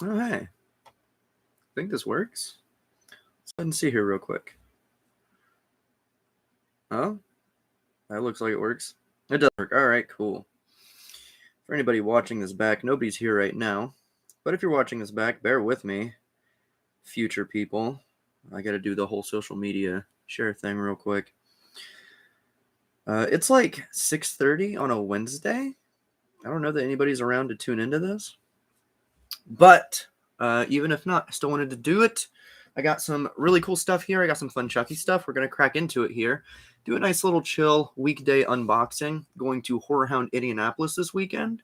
Oh, hey. I think this works. Let's go ahead and see here real quick. Oh, that looks like it works. It does work. All right, cool. For anybody watching this back, nobody's here right now. But if you're watching this back, bear with me, future people. I got to do the whole social media share thing real quick. It's like 6:30 on a Wednesday. I don't know that anybody's around to tune into this. But even if not, I still wanted to do it. I got some really cool stuff here. I got some fun Chucky stuff. We're going to crack into it here. Do a nice little chill weekday unboxing. Going to Horrorhound Indianapolis this weekend.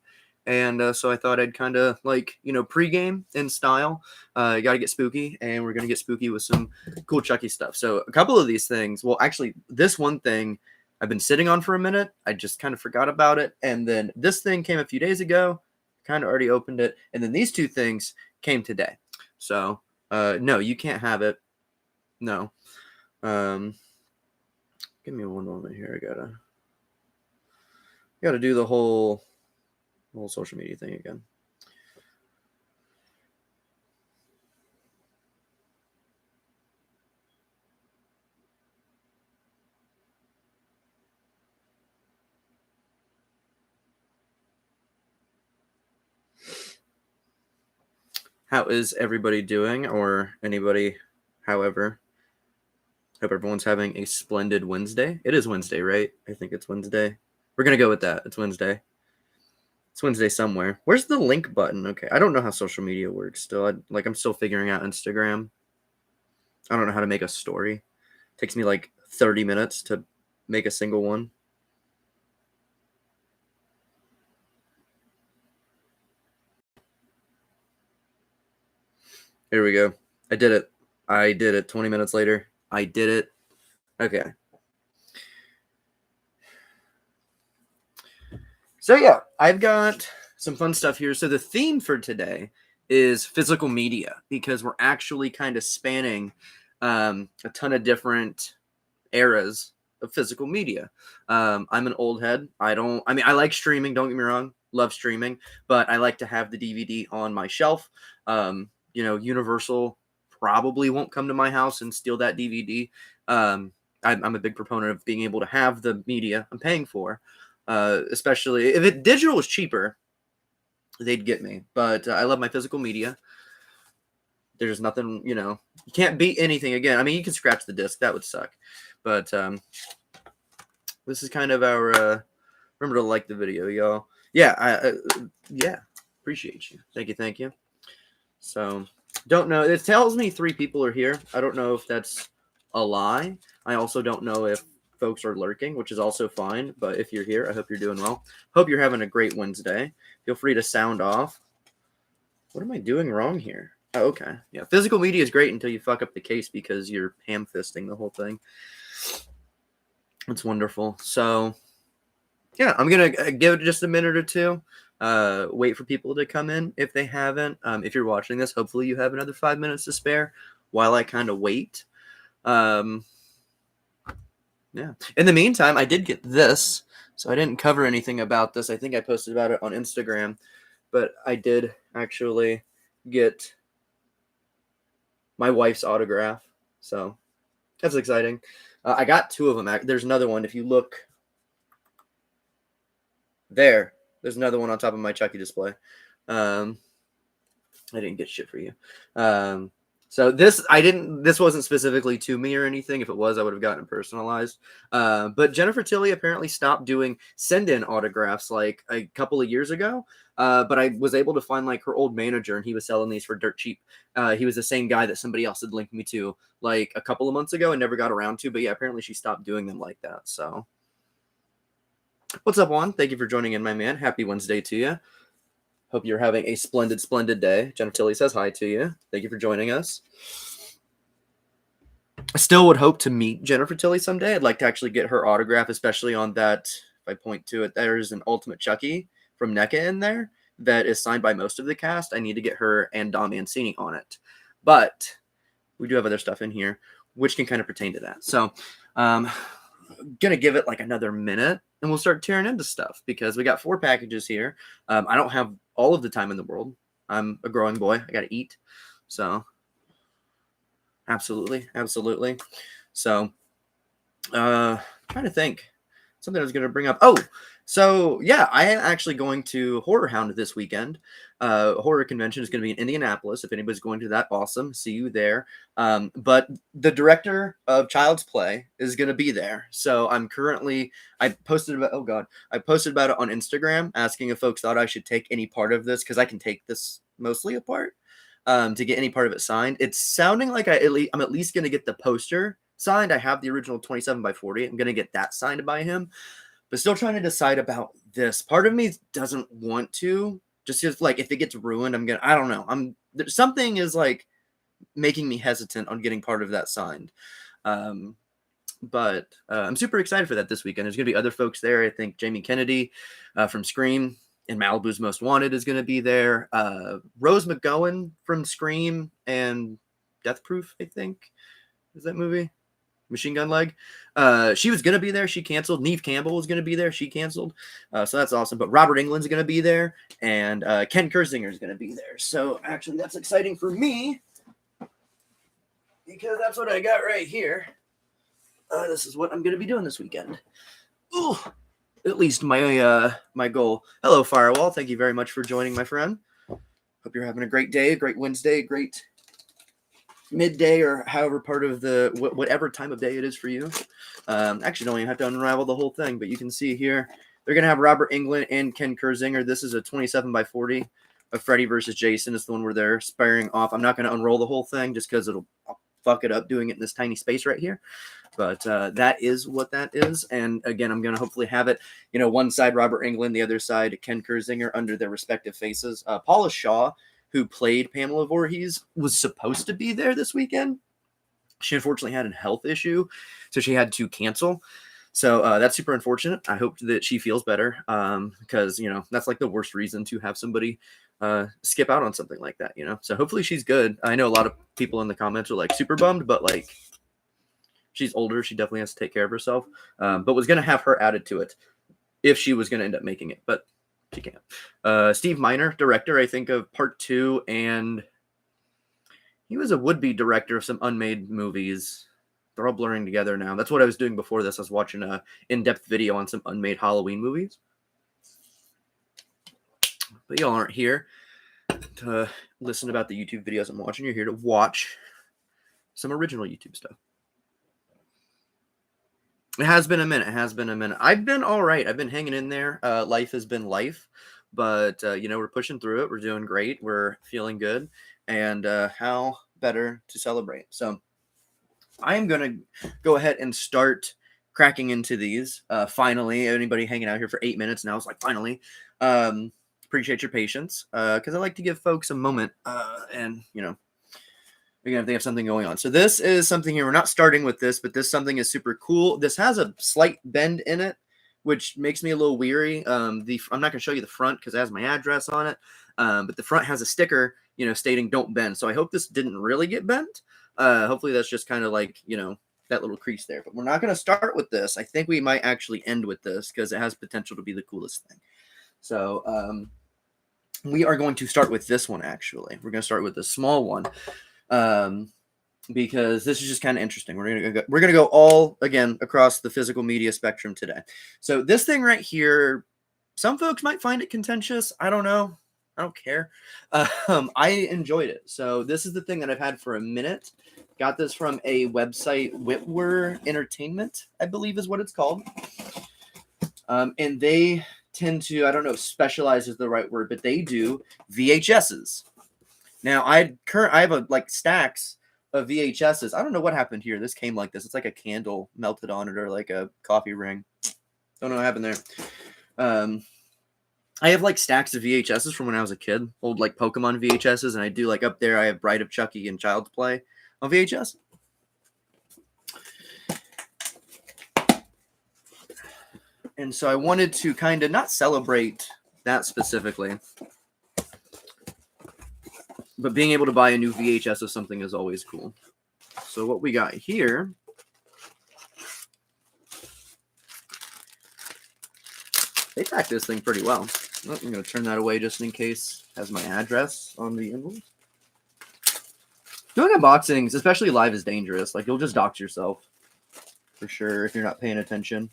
And so I thought I'd kind of pregame in style. You got to get spooky, and we're going to get spooky with some cool Chucky stuff. So a couple of these things, well, actually, this one thing I've been sitting on for a minute. I just kind of forgot about it. And then this thing came a few days ago. Kind of already opened it. And then these two things came today. So, no, you can't have it. No. Give me one moment here. I gotta do the whole social media thing again. How is everybody doing, or anybody, however? Hope everyone's having a splendid Wednesday. It is Wednesday, right? I think it's Wednesday. We're going to go with that. It's Wednesday. It's Wednesday somewhere. Where's the link button? Okay, I don't know how social media works still. I'm still figuring out Instagram. I don't know how to make a story. It takes me like 30 minutes to make a single one. Here we go. I did it 20 minutes later. I did it. Okay. So yeah, I've got some fun stuff here. So the theme for today is physical media, because we're actually kind of spanning a ton of different eras of physical media. I'm an old head. I like streaming. Don't get me wrong. Love streaming, but I like to have the DVD on my shelf. Universal probably won't come to my house and steal that DVD. I'm a big proponent of being able to have the media I'm paying for. Especially if digital was cheaper, they'd get me. But I love my physical media. There's nothing, you can't beat anything again. I mean, you can scratch the disc. That would suck. But this is kind of our, remember to like the video, y'all. Yeah, yeah, appreciate you. Thank you. So, don't know. It tells me 3 people are here. I don't know if that's a lie. I also don't know if folks are lurking, which is also fine. But if you're here, I hope you're doing well. Hope you're having a great Wednesday. Feel free to sound off. What am I doing wrong here? Oh, okay. Yeah, physical media is great until you fuck up the case because you're ham-fisting the whole thing. It's wonderful. So, yeah, I'm going to give it just a minute or two. Wait for people to come in if they haven't. If you're watching this, hopefully you have another 5 minutes to spare while I kind of wait. Yeah. In the meantime, I did get this, so I didn't cover anything about this. I think I posted about it on Instagram, but I did actually get my wife's autograph, so that's exciting. I got 2 of them. There's another one. If you look there's another one on top of my Chucky display. I didn't get shit for you. So this wasn't specifically to me or anything. If it was, I would have gotten it personalized. But Jennifer Tilly apparently stopped doing send-in autographs like a couple of years ago. But I was able to find like her old manager, and he was selling these for dirt cheap. He was the same guy that somebody else had linked me to like a couple of months ago and never got around to. But yeah, apparently she stopped doing them like that. So what's up, Juan? Thank you for joining in, my man. Happy Wednesday to you. Hope you're having a splendid, splendid day. Jennifer Tilly says hi to you. Thank you for joining us. I still would hope to meet Jennifer Tilly someday. I'd like to actually get her autograph, especially on that. If I point to it, there's an Ultimate Chucky from NECA in there that is signed by most of the cast. I need to get her and Dom Mancini on it. But we do have other stuff in here, which can kind of pertain to that. So I'm going to give it like another minute, and we'll start tearing into stuff because we got 4 packages here. I don't have all of the time in the world. I'm a growing boy. I got to eat. So absolutely. So trying to think something I was going to bring up. Oh, so yeah, I am actually going to Horrorhound this weekend. Horror convention is going to be in Indianapolis. If anybody's going to that, awesome. See you there. But the director of Child's Play is going to be there. So I posted about it on Instagram asking if folks thought I should take any part of this, because I can take this mostly apart to get any part of it signed. It's sounding like I'm at least going to get the poster signed. I have the original 27 by 40. I'm going to get that signed by him, but still trying to decide about this. Part of me doesn't want to, just because, like, if it gets ruined, I don't know. Something is like making me hesitant on getting part of that signed. But I'm super excited for that this weekend. There's going to be other folks there. I think Jamie Kennedy from Scream and Malibu's Most Wanted is going to be there. Rose McGowan from Scream and Death Proof, I think, is that movie? Machine Gun Leg. She was going to be there. She canceled. Neve Campbell was going to be there. She canceled. So that's awesome. But Robert Englund's going to be there. And Ken Kersinger is going to be there. So actually, that's exciting for me, because that's what I got right here. This is what I'm going to be doing this weekend. Ooh, at least my goal. Hello, Firewall. Thank you very much for joining, my friend. Hope you're having a great day, a great Wednesday, a great midday, or however part of the whatever time of day it is for you. Actually, don't even have to unravel the whole thing, but you can see here they're gonna have Robert Englund and Ken Kersinger. This is a 27 by 40 of Freddy versus Jason. It's the one where they're sparring off. I'm not gonna unroll the whole thing just because I'll fuck it up doing it in this tiny space right here. But that is what that is. And again, I'm gonna hopefully have it, one side Robert Englund, the other side Ken Kersinger under their respective faces. Paula Shaw, who played Pamela Voorhees, was supposed to be there this weekend. She unfortunately had a health issue, so she had to cancel. So that's super unfortunate. I hope that she feels better, because, that's like the worst reason to have somebody skip out on something like that, So hopefully she's good. I know a lot of people in the comments are like super bummed, but like, she's older. She definitely has to take care of herself, but was going to have her added to it if she was going to end up making it, but she can't. Steve Miner, director, I think, of Part 2, and he was a would-be director of some unmade movies. They're all blurring together now. That's what I was doing before this. I was watching an in-depth video on some unmade Halloween movies. But y'all aren't here to listen about the YouTube videos I'm watching. You're here to watch some original YouTube stuff. It has been a minute. I've been all right. I've been hanging in there. Life has been life. But, we're pushing through it. We're doing great. We're feeling good. And how better to celebrate? So I am going to go ahead and start cracking into these. Finally, anybody hanging out here for 8 minutes now is like, finally. Appreciate your patience, because I like to give folks a moment and, again, if they have something going on. So this is something here. We're not starting with this, but this something is super cool. This has a slight bend in it, which makes me a little weary. I'm not going to show you the front because it has my address on it, but the front has a sticker, stating "Don't bend." So I hope this didn't really get bent. Hopefully that's just kind of like, that little crease there. But we're not going to start with this. I think we might actually end with this because it has potential to be the coolest thing. So we are going to start with this one, actually. We're going to start with the small one. Because this is just kind of interesting. We're gonna go all again across the physical media spectrum today. So this thing right here, some folks might find it contentious. I don't know. I don't care. I enjoyed it. So this is the thing that I've had for a minute. Got this from a website, Whitwer Entertainment, I believe is what it's called. And they tend to, I don't know if specialize is the right word, but they do VHSs. Now, I have stacks of VHSs. I don't know what happened here. This came like this. It's like a candle melted on it, or like a coffee ring. Don't know what happened there. I have like stacks of VHSs from when I was a kid. Old like Pokemon VHSs. And I do like up there, I have Bride of Chucky and Child's Play on VHS. And so I wanted to kind of not celebrate that specifically, but being able to buy a new VHS of something is always cool. So what we got here They packed this thing pretty well. Oh, I'm going to turn that away just in case it has my address on the envelope. Doing unboxings, especially live, is dangerous. Like, you'll just dox yourself for sure if you're not paying attention.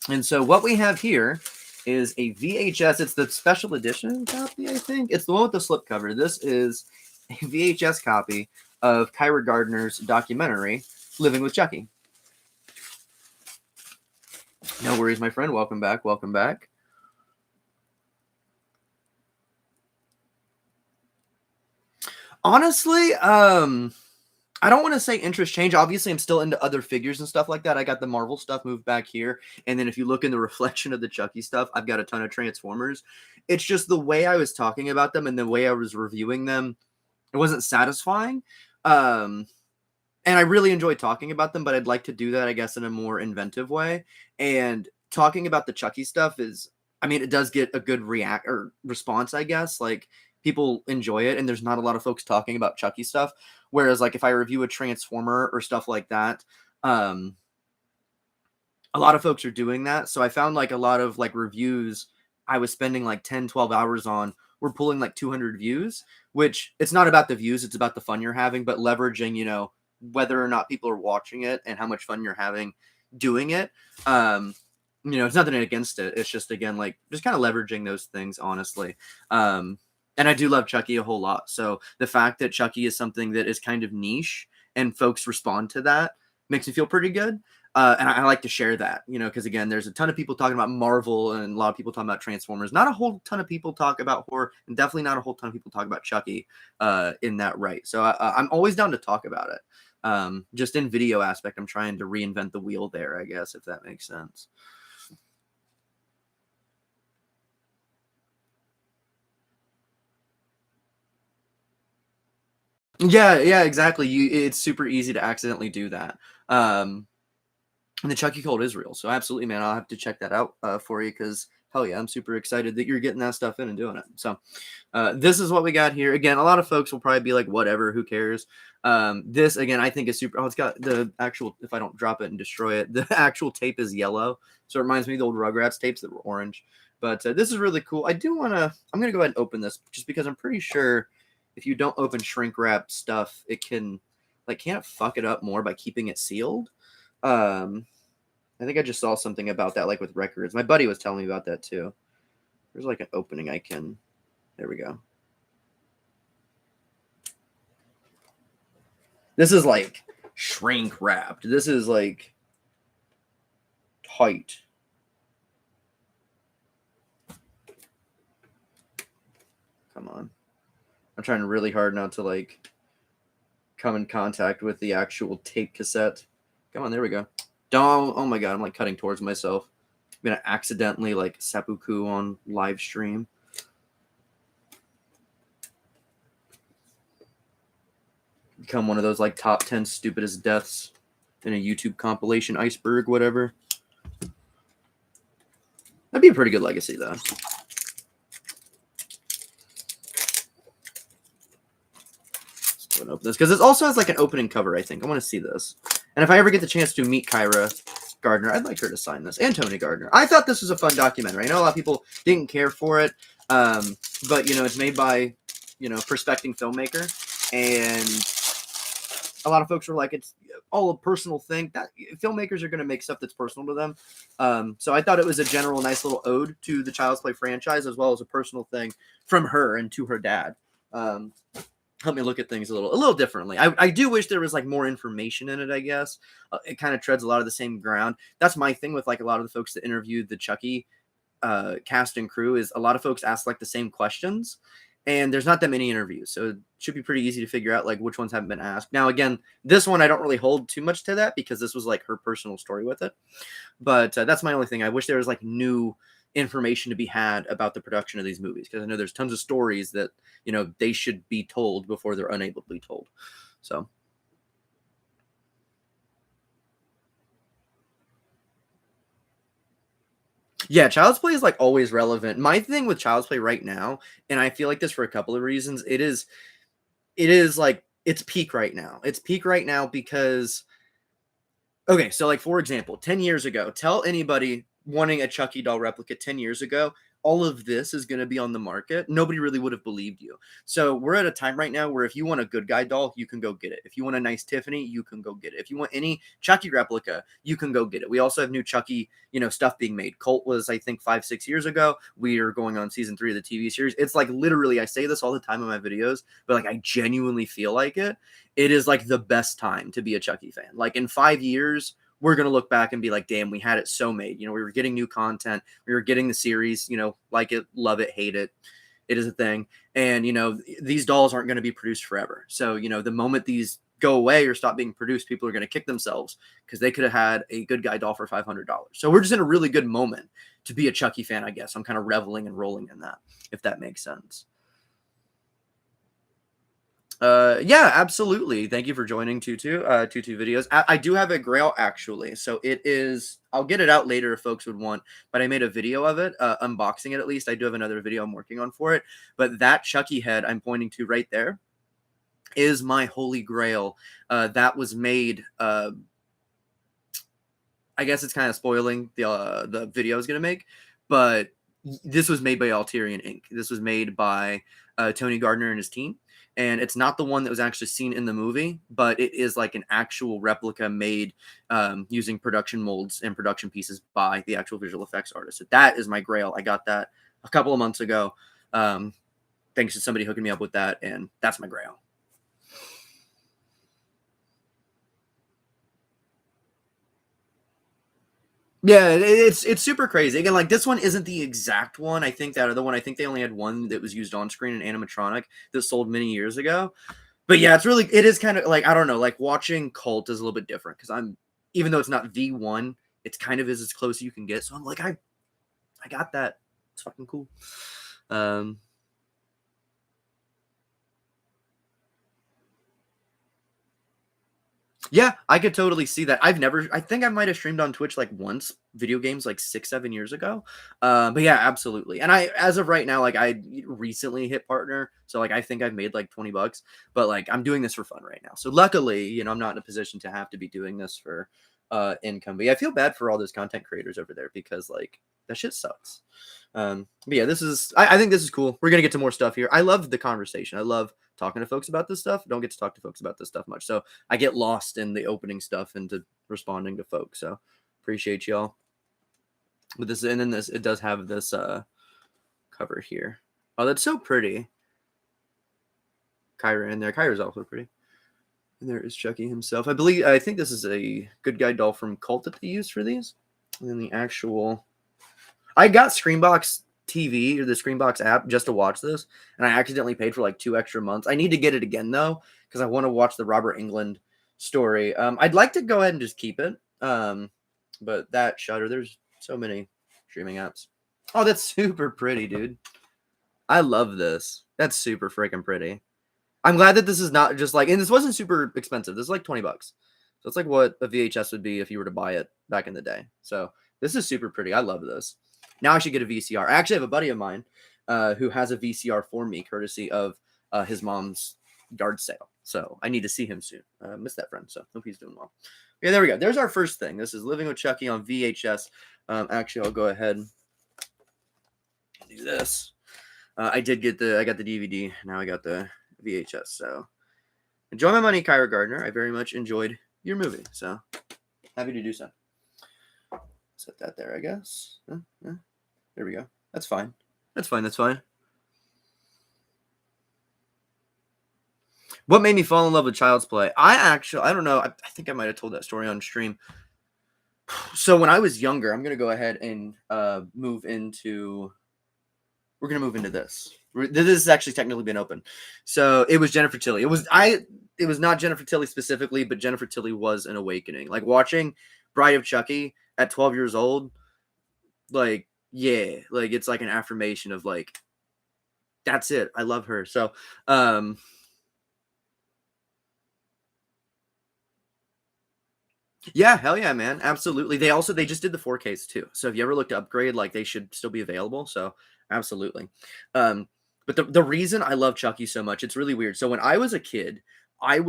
And so what we have here is a VHS. It's the special edition copy, I think. It's the one with the slipcover. This is a VHS copy of Kyra Gardner's documentary, Living with Chucky. No worries, my friend. Welcome back. Welcome back. Honestly, I don't want to say interest change. Obviously, I'm still into other figures and stuff like that. I got the Marvel stuff moved back here. And then if you look in the reflection of the Chucky stuff, I've got a ton of Transformers. It's just the way I was talking about them and the way I was reviewing them, it wasn't satisfying. And I really enjoy talking about them, but I'd like to do that, I guess, in a more inventive way. And talking about the Chucky stuff is, I mean, it does get a good response, I guess. Like, people enjoy it, and there's not a lot of folks talking about Chucky stuff. Whereas, like, if I review a Transformer or stuff like that, a lot of folks are doing that. So I found, like, a lot of, like, reviews I was spending, like, 10, 12 hours on were pulling, like, 200 views, which it's not about the views. It's about the fun you're having, but leveraging, you know, whether or not people are watching it and how much fun you're having doing it. You know, it's nothing against it. It's just, again, like, just kind of leveraging those things, honestly. And I do love Chucky a whole lot. So the fact that Chucky is something that is kind of niche and folks respond to that makes me feel pretty good. And I like to share that, you know, because, again, there's a ton of people talking about Marvel and a lot of people talking about Transformers. Not a whole ton of people talk about horror, and definitely not a whole ton of people talk about Chucky in that right. So I'm always down to talk about it. Just in video aspect, I'm trying to reinvent the wheel there, I guess, if that makes sense. Yeah, exactly. It's super easy to accidentally do that. And the Chucky Cult is real. So absolutely, man, I'll have to check that out for you, because hell yeah, I'm super excited that you're getting that stuff in and doing it. So this is what we got here. Again, a lot of folks will probably be like, whatever, who cares? This, again, I think is super. Oh, it's got the actual, if I don't drop it and destroy it, the actual tape is yellow. So it reminds me of the old Rugrats tapes that were orange. But this is really cool. I'm going to go ahead and open this just because I'm pretty sure if you don't open shrink wrap stuff, it can, like, can't fuck it up more by keeping it sealed. I think I just saw something about that, like with records. My buddy was telling me about that too. There's like an opening I can. There we go. This is like shrink wrapped. This is like tight. Come on. I'm trying really hard not to, like, come in contact with the actual tape cassette. Come on, there we go. Don't. Oh my god, I'm like cutting towards myself. I'm gonna accidentally, like, seppuku on live stream. Become one of those, like, top 10 stupidest deaths in a YouTube compilation, iceberg, whatever. That'd be a pretty good legacy, though. Open this because it also has like an opening cover. I think I want to see this, and if I ever get the chance to meet Kyra Gardner, I'd like her to sign this, and Tony Gardner. I thought this was a fun documentary. I know a lot of people didn't care for it, but, you know, it's made by, you know, prospecting filmmaker, and a lot of folks were like, it's all a personal thing. That filmmakers are going to make stuff that's personal to them. So I thought it was a general nice little ode to the Child's Play franchise, as well as a personal thing from her and to her dad. Help me look at things a little differently. I do wish there was, like, more information in it, I guess. It kind of treads a lot of the same ground. That's my thing with, like, a lot of the folks that interviewed the Chucky cast and crew, is a lot of folks ask, like, the same questions, and there's not that many interviews. So it should be pretty easy to figure out, like, which ones haven't been asked. Now, again, this one I don't really hold too much to that because this was, like, her personal story with it. But that's my only thing. I wish there was, like, new information to be had about the production of these movies, because I know there's tons of stories that, you know, they should be told before they're unable to be told. So yeah, Child's Play is, like, always relevant. My thing with Child's Play right now, and I feel like this for a couple of reasons, it is like, it's peak right now. It's peak right now because, okay, so, like, for example, 10 years ago, tell anybody wanting a Chucky doll replica 10 years ago, all of this is going to be on the market. Nobody really would have believed you. So we're at a time right now where if you want a good guy doll, you can go get it. If you want a nice Tiffany, you can go get it. If you want any Chucky replica, you can go get it. We also have new Chucky, stuff being made. Cult was, I think, 5-6 years ago. We are going on season 3 of the TV series. It's like literally, I say this all the time in my videos, but like I genuinely feel like it. It is like the best time to be a Chucky fan. Like in 5 years, we're going to look back and be like, damn, we had it so made. We were getting new content. We were getting the series, like it, love it, hate it. It is a thing. And, these dolls aren't going to be produced forever. So, the moment these go away or stop being produced, people are going to kick themselves because they could have had a good guy doll for $500. So we're just in a really good moment to be a Chucky fan, I guess. I'm kind of reveling and rolling in that, if that makes sense. Yeah, absolutely. Thank you for joining Tutu videos. I do have a grail actually. So it is, I'll get it out later if folks would want, but I made a video of it, unboxing it at least. I do have another video I'm working on for it, but that Chucky head I'm pointing to right there is my holy grail. That was made, I guess it's kind of spoiling the video I was going to make, but this was made by Alterian Inc. This was made by Tony Gardner and his team. And it's not the one that was actually seen in the movie, but it is like an actual replica made using production molds and production pieces by the actual visual effects artist. So that is my grail. I got that a couple of months ago, thanks to somebody hooking me up with that, and that's my grail. Yeah, it's super crazy. Again, like this one isn't the exact one. I think that other one, I think they only had one that was used on screen, an animatronic that sold many years ago. But yeah, it is kind of like, I don't know, like watching Cult is a little bit different because even though it's not the one, it's kind of is as close as you can get. So I'm like, I got that. It's fucking cool. Yeah, I could totally see that. I think I might have streamed on Twitch like once, video games like 6-7 years ago. But yeah, absolutely. And as of right now, like I recently hit partner. So like, I think I've made like $20, but like I'm doing this for fun right now. So luckily, I'm not in a position to have to be doing this for income. But yeah, I feel bad for all those content creators over there because like that shit sucks. But yeah, I think this is cool. We're going to get to more stuff here. I love the conversation. I love talking to folks about this stuff. Don't get to talk to folks about this stuff much. So I get lost in the opening stuff and to responding to folks. So appreciate y'all. But it does have this cover here. Oh, that's so pretty. Kyra in there. Kyra's also pretty. And there is Chucky himself. I think this is a good guy doll from Cult that they used for these. And then the actual, I got Screenbox TV or the Screenbox app just to watch this, and I accidentally paid for like 2 extra months. I need to get it again though because I want to watch the Robert Englund story. I'd like to go ahead and just keep it, but that Shudder, there's so many streaming apps. Oh, that's super pretty, dude. I love this. That's super freaking pretty. I'm glad that this is not just like, and this wasn't super expensive. This is like $20. So it's like what a VHS would be if you were to buy it back in the day. So this is super pretty. I love this. Now I should get a VCR. I actually have a buddy of mine who has a VCR for me, courtesy of his mom's yard sale. So I need to see him soon. Miss that friend, so hope he's doing well. Yeah, there we go. There's our first thing. This is Living with Chucky on VHS. Actually, I'll go ahead and do this. I got the DVD. Now I got the VHS. So enjoy my money, Kyra Gardner. I very much enjoyed your movie. So happy to do so. Set that there, I guess. There we go. That's fine. That's fine. What made me fall in love with Child's Play? I don't know. I think I might have told that story on stream. So when I was younger, I'm going to go ahead and move into this. This has actually technically been open. So it was Jennifer Tilly. It was not Jennifer Tilly specifically, but Jennifer Tilly was an awakening. Like watching Bride of Chucky at 12 years old, like, yeah, like it's like an affirmation of like, that's it. I love her. So, yeah, hell yeah, man. Absolutely. They just did the 4Ks too. So if you ever look to upgrade, like they should still be available. So absolutely. But the reason I love Chucky so much, it's really weird. So when I was a kid, I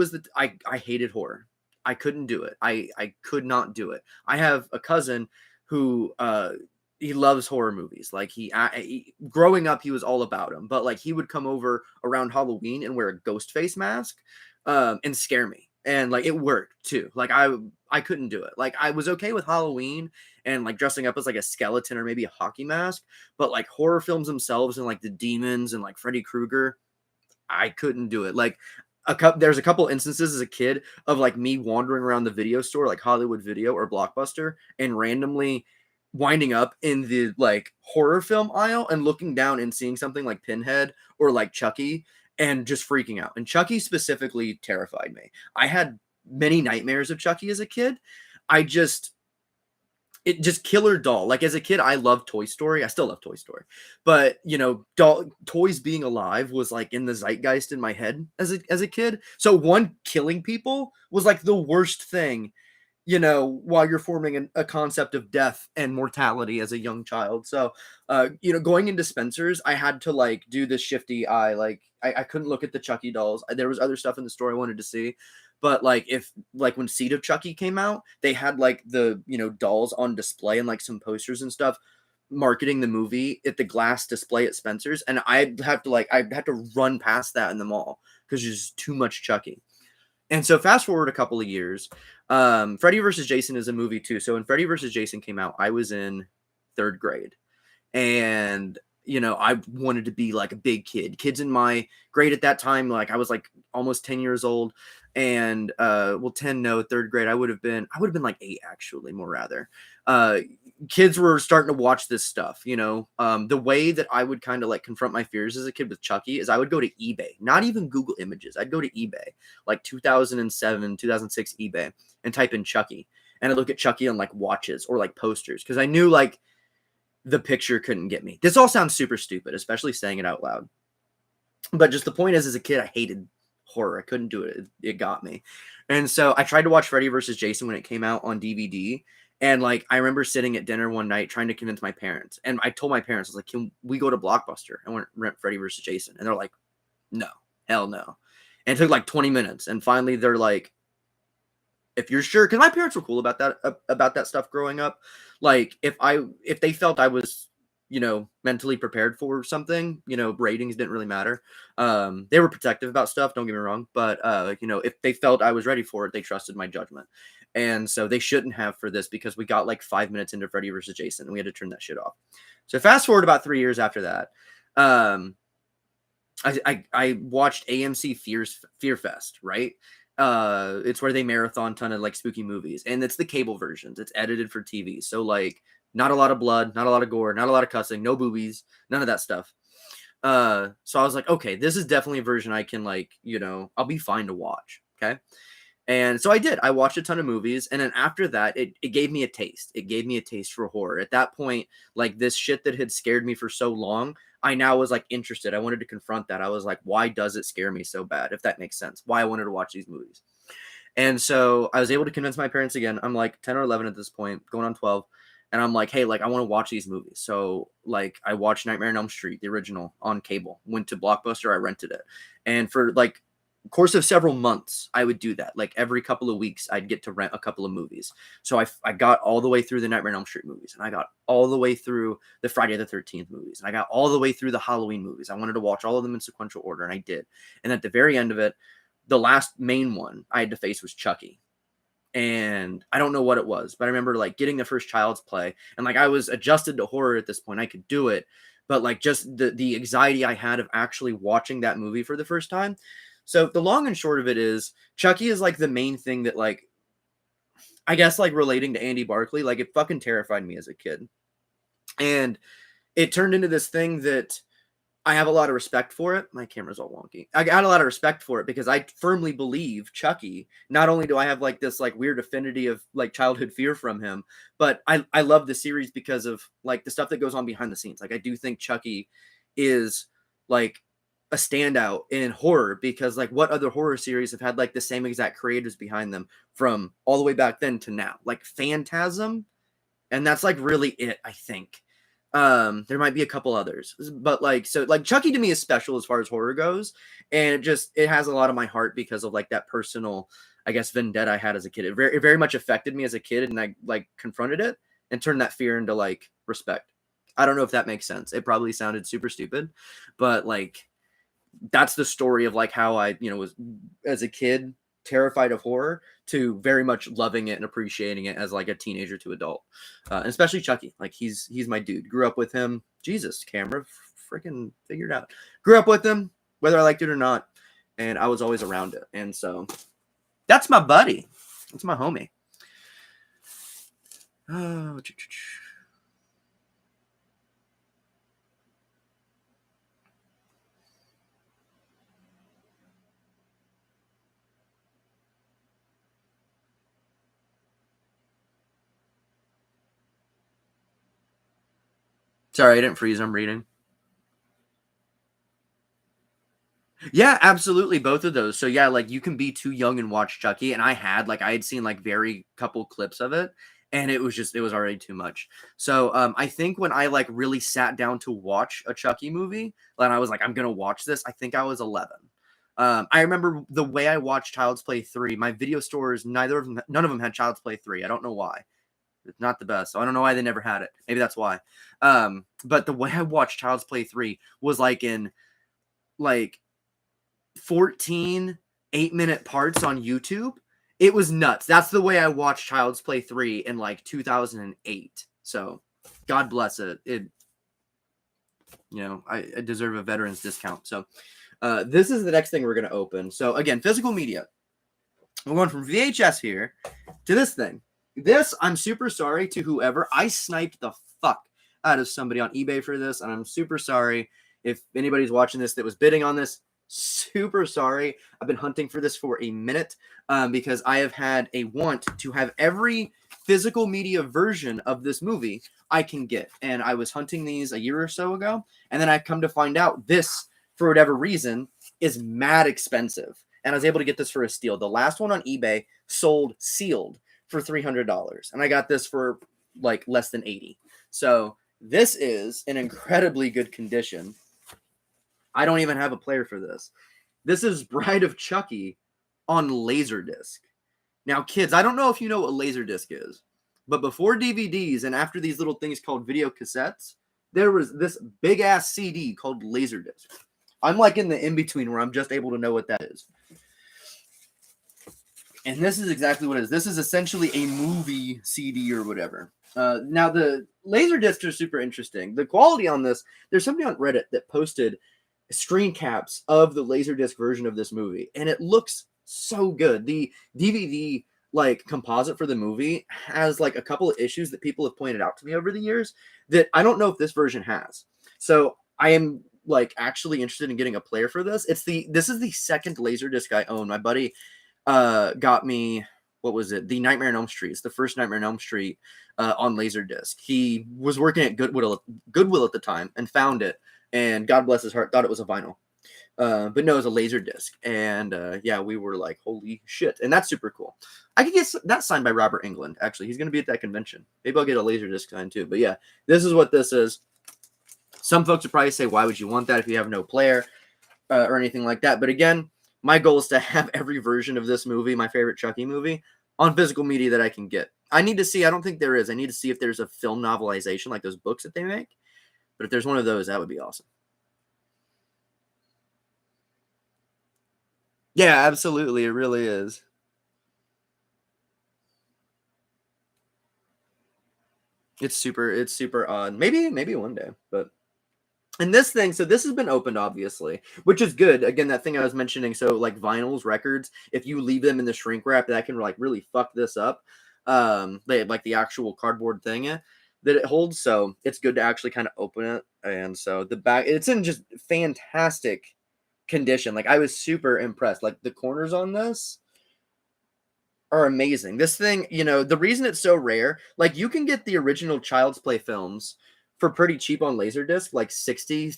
hated horror. I couldn't do it. I could not do it. I have a cousin who he loves horror movies. Like growing up, he was all about them. But like he would come over around Halloween and wear a ghost face mask and scare me. And like it worked too. Like I couldn't do it. Like I was okay with Halloween and like dressing up as like a skeleton or maybe a hockey mask, but like horror films themselves and like the demons and like Freddy Krueger, I couldn't do it. Like there's a couple instances as a kid of like me wandering around the video store, like Hollywood Video or Blockbuster, and randomly winding up in the like horror film aisle and looking down and seeing something like Pinhead or like Chucky and just freaking out. And Chucky specifically terrified me. I had many nightmares of Chucky as a kid. It just killer doll. Like as a kid, I loved Toy Story. I still love Toy Story, but you know, toys being alive was like in the zeitgeist in my head as a kid. So one killing people was like the worst thing, you know, while you're forming a concept of death and mortality as a young child. So, you know, going into Spencer's, I had to like do this shifty eye. Like I couldn't look at the Chucky dolls. There was other stuff in the store I wanted to see. But like when Seed of Chucky came out, they had like the, you know, dolls on display and like some posters and stuff marketing the movie at the glass display at Spencer's. And I'd have to run past that in the mall because there's too much Chucky. And so fast forward a couple of years, Freddy vs. Jason is a movie too. So when Freddy vs. Jason came out, I was in 3rd grade. And, you know, I wanted to be like a big kid. Kids in my grade at that time, like I was like almost 10 years old. And 10, no, 3rd grade, I would have been like 8 actually, more rather. Kids were starting to watch this stuff, you know. The way that I would kind of like confront my fears as a kid with Chucky is I would go to eBay, not even Google Images. I'd go to eBay, like 2007, 2006 eBay, and type in Chucky. And I'd look at Chucky on like watches or like posters because I knew like the picture couldn't get me. This all sounds super stupid, especially saying it out loud. But just the point is, as a kid, I hated horror. I couldn't do it. It got me. And so I tried to watch Freddy vs. Jason when it came out on DVD. And like, I remember sitting at dinner one night trying to convince my parents. And I told my parents, I was like, can we go to Blockbuster and rent Freddy vs. Jason? And they're like, no, hell no. And it took like 20 minutes. And finally they're like, if you're sure, because my parents were cool about that stuff growing up. Like if they felt I was, you know, mentally prepared for something, you know, ratings didn't really matter. They were protective about stuff, don't get me wrong, but you know, if they felt I was ready for it, they trusted my judgment. And so they shouldn't have for this because we got like 5 minutes into Freddy vs. Jason and we had to turn that shit off. So fast forward about 3 years after that, I watched AMC Fear Fest, right? It's where they marathon ton of like spooky movies, and it's the cable versions. It's edited for TV, so like not a lot of blood, not a lot of gore, not a lot of cussing, no boobies, none of that stuff. So I was like, okay, this is definitely a version I can like, you know, I'll be fine to watch. Okay. And so I did. I watched a ton of movies, and then after that, it gave me a taste. It gave me a taste for horror. At that point, like this shit that had scared me for so long, I now was like interested. I wanted to confront that. I was like, why does it scare me so bad? If that makes sense. Why I wanted to watch these movies. And so I was able to convince my parents again. I'm like 10 or 11 at this point, going on 12. And I'm like, hey, like I want to watch these movies. So like I watched Nightmare on Elm Street, the original, on cable. Went to Blockbuster, I rented it. And for like course of several months, I would do that. Like every couple of weeks, I'd get to rent a couple of movies. So I got all the way through the Nightmare on Elm Street movies, and I got all the way through the Friday the 13th movies, and I got all the way through the Halloween movies. I wanted to watch all of them in sequential order, and I did. And at the very end of it, the last main one I had to face was Chucky. And I don't know what it was, but I remember like getting the first Child's Play, and like I was adjusted to horror at this point. I could do it, but like just the anxiety I had of actually watching that movie for the first time. So the long and short of it is Chucky is like the main thing that like, I guess like relating to Andy Barclay, like it fucking terrified me as a kid. And it turned into this thing that I have a lot of respect for it. My camera's all wonky. I got a lot of respect for it because I firmly believe Chucky. Not only do I have like this like weird affinity of like childhood fear from him, but I love the series because of like the stuff that goes on behind the scenes. Like I do think Chucky is like a standout in horror because like what other horror series have had like the same exact creators behind them from all the way back then to now? Like Phantasm, and that's like really it, I think. There might be a couple others, but like so like Chucky to me is special as far as horror goes, and it has a lot of my heart because of like that personal, I guess, vendetta I had as a kid. It very much affected me as a kid, and I like confronted it, and turn that fear into like respect. I don't know if that makes sense. It probably sounded super stupid, but like that's the story of like how I, was as a kid terrified of horror to very much loving it and appreciating it as like a teenager to adult. And especially Chucky. Like he's my dude. Grew up with him. Jesus, camera freaking figured out. Grew up with him, whether I liked it or not, and I was always around it. And so that's my buddy. That's my homie. Oh, sorry, I didn't freeze. I'm reading. Yeah, absolutely. Both of those. So yeah, like you can be too young and watch Chucky. And I had seen like very couple clips of it. And it was already too much. So I think when I like really sat down to watch a Chucky movie, and I was like, I'm gonna watch this, I think I was 11. I remember the way I watched Child's Play 3. My video stores, none of them had Child's Play 3. I don't know why. It's not the best. So I don't know why they never had it. Maybe that's why. But the way I watched Child's Play 3 was like in like 14 8-minute parts on YouTube. It was nuts. That's the way I watched Child's Play 3 in like 2008. So God bless it. I deserve a veteran's discount. So this is the next thing we're going to open. So again, physical media. We're going from VHS here to this thing. This, I'm super sorry to whoever. I sniped the fuck out of somebody on eBay for this, and I'm super sorry if anybody's watching this that was bidding on this. Super sorry. I've been hunting for this for a minute because I have had a want to have every physical media version of this movie I can get. And I was hunting these a year or so ago, and then I've come to find out this, for whatever reason, is mad expensive. And I was able to get this for a steal. The last one on eBay sold sealed for $300, and I got this for like less than 80. So this is in incredibly good condition. I don't even have a player for this. This is Bride of Chucky on LaserDisc. Now, kids, I don't know if you know what LaserDisc is, but before DVDs and after these little things called video cassettes, there was this big-ass CD called LaserDisc. I'm like in the in-between where I'm just able to know what that is. And this is exactly what it is. This is essentially a movie CD or whatever. Now, the LaserDiscs are super interesting. The quality on this, there's somebody on Reddit that posted screen caps of the LaserDisc version of this movie, and it looks so good. The DVD like composite for the movie has like a couple of issues that people have pointed out to me over the years that I don't know if this version has. So I am like actually interested in getting a player for this. This is the second LaserDisc I own. My buddy got me, what was it? The Nightmare on Elm Street. It's the first Nightmare on Elm Street on LaserDisc. He was working at Goodwill at the time and found it. And God bless his heart, thought it was a vinyl. But no, it was a LaserDisc. And yeah, we were like, holy shit. And that's super cool. I could get that signed by Robert Englund, actually. He's going to be at that convention. Maybe I'll get a LaserDisc signed too. But yeah, this is what this is. Some folks would probably say, why would you want that if you have no player or anything like that? But again, my goal is to have every version of this movie, my favorite Chucky movie, on physical media that I can get. I need to see, I don't think there is. I need to see if there's a film novelization like those books that they make. But if there's one of those, that would be awesome. Yeah, absolutely. It really is. It's super odd. Maybe one day, but and this thing, so this has been opened obviously, which is good. Again, that thing I was mentioning, so like vinyls, records, if you leave them in the shrink wrap, that can like really fuck this up. They have like the actual cardboard thing that it holds, so it's good to actually kind of open it. And so the back, it's in just fantastic condition. Like I was super impressed. Like the corners on this are amazing. This thing, the reason it's so rare, like you can get the original Child's Play films for pretty cheap on LaserDisc, like 60,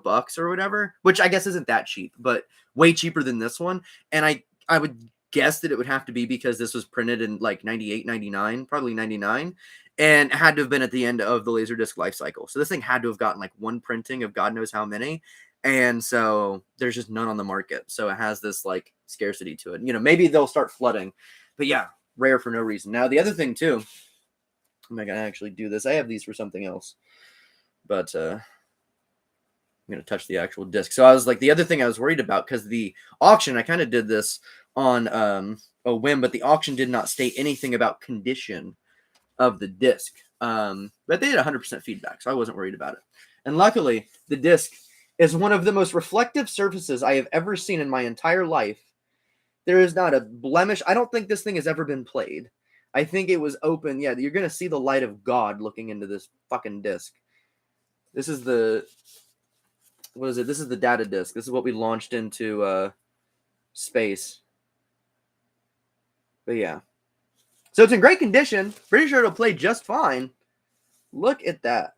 bucks or whatever, which I guess isn't that cheap, but way cheaper than this one. And I would guess that it would have to be because this was printed in like 98, 99, probably 99, and had to have been at the end of the LaserDisc life cycle. So this thing had to have gotten like one printing of God knows how many. And so there's just none on the market. So it has this like scarcity to it. Maybe they'll start flooding. But yeah, rare for no reason. Now, the other thing too, I'm not gonna actually do this. I have these for something else, but I'm gonna touch the actual disc. So I was like, the other thing I was worried about, because the auction, I kind of did this on a whim, but the auction did not state anything about condition of the disc. But they had 100% feedback, so I wasn't worried about it. And luckily, the disc is one of the most reflective surfaces I have ever seen in my entire life. There is not a blemish. I don't think this thing has ever been played. I think it was open. Yeah, you're going to see the light of God looking into this fucking disc. This is the... What is it? This is the data disc. This is what we launched into space. But yeah. So it's in great condition. Pretty sure it'll play just fine. Look at that.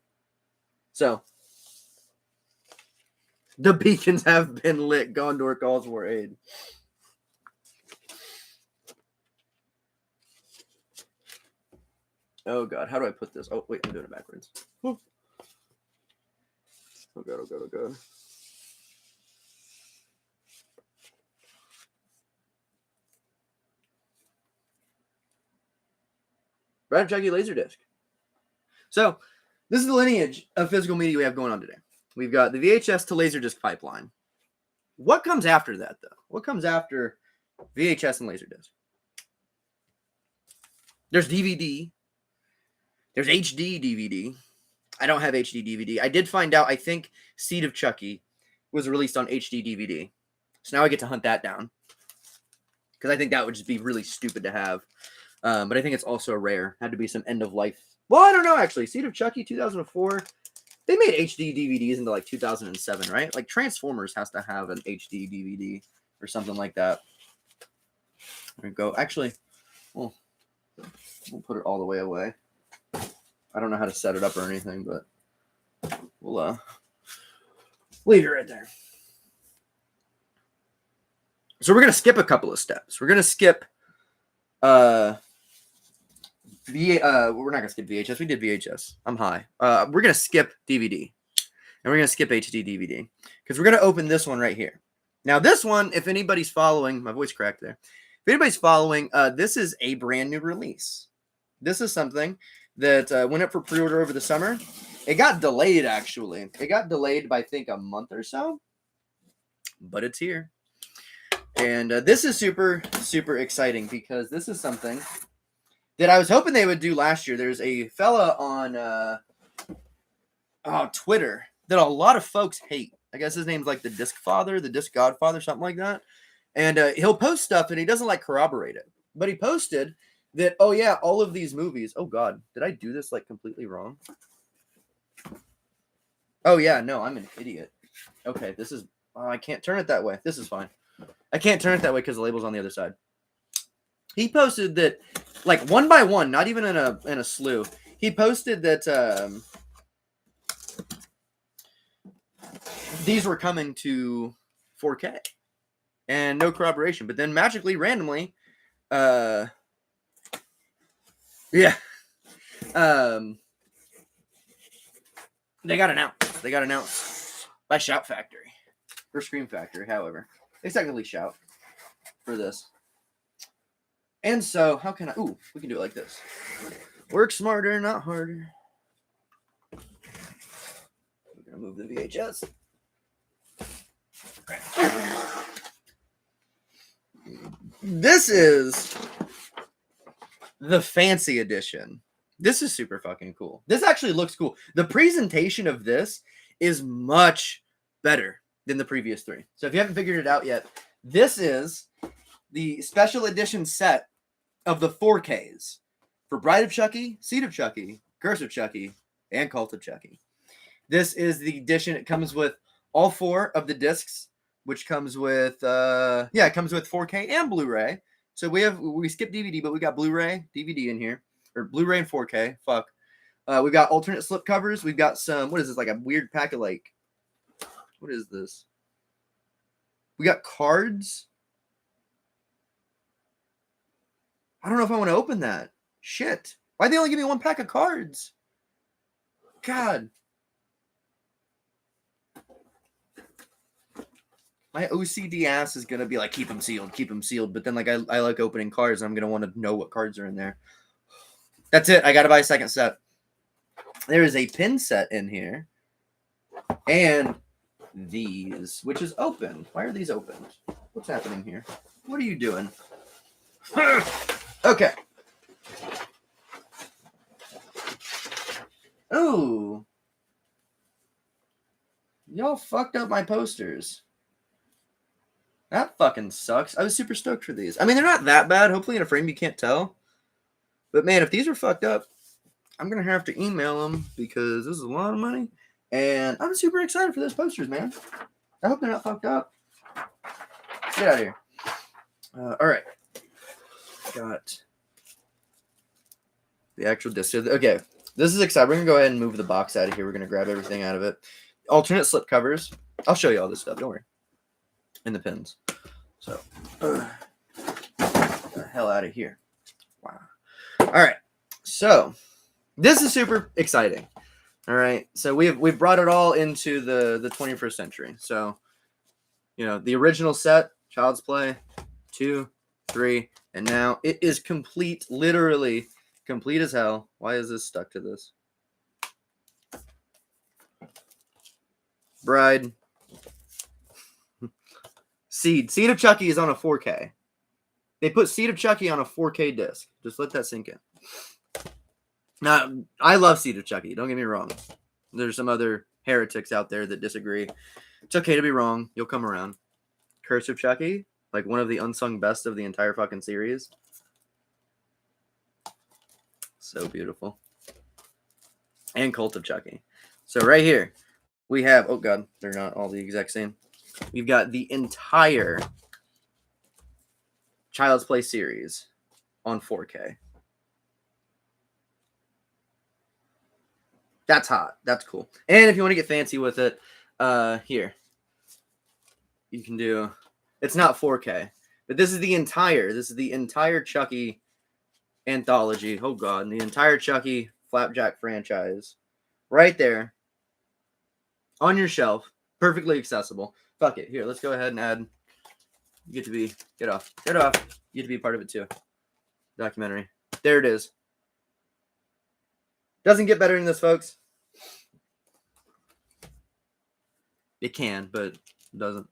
So, the beacons have been lit. Gondor calls for aid. Oh god, how do I put this? Oh wait, I'm doing it backwards. Oh god, oh god, oh god. Bride of Chucky LaserDisc. So, this is the lineage of physical media we have going on today. We've got the VHS to LaserDisc pipeline. What comes after that, though? What comes after VHS and LaserDisc? There's DVD. There's HD DVD. I don't have HD DVD. I did find out, I think Seed of Chucky was released on HD DVD. So now I get to hunt that down. Because I think that would just be really stupid to have. But I think it's also rare. Had to be some end of life. Well, I don't know, actually. Seed of Chucky, 2004. They made HD DVDs into like 2007, right? Like Transformers has to have an HD DVD or something like that. There we go. Actually, we'll put it all the way away. I don't know how to set it up or anything, but we'll leave it right there. So we're going to skip a couple of steps. We're going to skip we're not going to skip VHS. We did VHS. I'm high. We're going to skip DVD. And we're going to skip HD DVD. Because we're going to open this one right here. Now, this one, if anybody's following, my voice cracked there. If anybody's following, this is a brand new release. This is something that went up for pre-order over the summer. It got delayed, actually. It got delayed by, I think, a month or so. But it's here. And this is super, super exciting because this is something that I was hoping they would do last year. There's a fella on Twitter that a lot of folks hate. I guess his name's like the Disc Father, the Disc Godfather, something like that. And he'll post stuff and he doesn't like corroborate it. But he posted that, oh yeah, all of these movies. Oh God, did I do this like completely wrong? Oh yeah, no, I'm an idiot. Okay, this is, I can't turn it that way. This is fine. I can't turn it that way because the label's on the other side. He posted that, like one by one, not even in a slew. He posted that these were coming to 4K and no corroboration. But then magically, randomly, yeah, they got announced. They got announced by Shout Factory or Scream Factory, however. They technically Shout for this. And so, how can I... Ooh, we can do it like this. Work smarter, not harder. We're going to move the VHS. This is the fancy edition. This is super fucking cool. This actually looks cool. The presentation of this is much better than the previous three. So if you haven't figured it out yet, this is the special edition set of the 4Ks for Bride of Chucky, Seed of Chucky, Curse of Chucky, and Cult of Chucky. This is the edition. It comes with all four of the discs, which comes with, it comes with 4K and Blu-ray. So we skipped DVD, but we got Blu-ray, DVD in here, or Blu-ray and 4K. Fuck. We've got alternate slip covers. We've got some, what is this, like a weird pack of like, what is this? We got cards. I don't know if I want to open that. Shit. Why'd they only give me one pack of cards? God. My OCD ass is going to be like, keep them sealed. But then like I like opening cards. And I'm going to want to know what cards are in there. That's it. I got to buy a second set. There is a pin set in here. And these, which is open. Why are these open? What's happening here? What are you doing? Okay. Ooh. Y'all fucked up my posters. That fucking sucks. I was super stoked for these. I mean, they're not that bad. Hopefully in a frame you can't tell. But man, if these are fucked up, I'm going to have to email them because this is a lot of money. And I'm super excited for those posters, man. I hope they're not fucked up. Get out of here. All right. Got the actual disc. Okay. This is exciting. We're going to go ahead and move the box out of here. We're going to grab everything out of it. Alternate slip covers. I'll show you all this stuff. Don't worry. And the pins. So, get the hell out of here. Wow. All right. So, this is super exciting. All right. So, we've brought it all into the 21st century. So, you know, the original set, Child's Play, 2, 3, and now it is complete, literally complete as hell. Why is this stuck to this? Bride. Seed of Chucky is on a 4K. They put Seed of Chucky on a 4K disc. Just let that sink in. Now, I love Seed of Chucky. Don't get me wrong. There's some other heretics out there that disagree. It's okay to be wrong. You'll come around. Curse of Chucky, like one of the unsung best of the entire fucking series. So beautiful. And Cult of Chucky. So right here, we have, oh god, they're not all the exact same. We've got the entire Child's Play series on 4K. That's hot. That's cool. And if you want to get fancy with it, here. You can do, it's not 4K, but this is the entire Chucky anthology. Oh god, the entire Chucky Flapjack franchise. Right there. On your shelf. Perfectly accessible. Fuck it. Here, let's go ahead and add. You get to be, get off. You get to be a part of it too. Documentary. There it is. Doesn't get better than this, folks. It can, but it doesn't.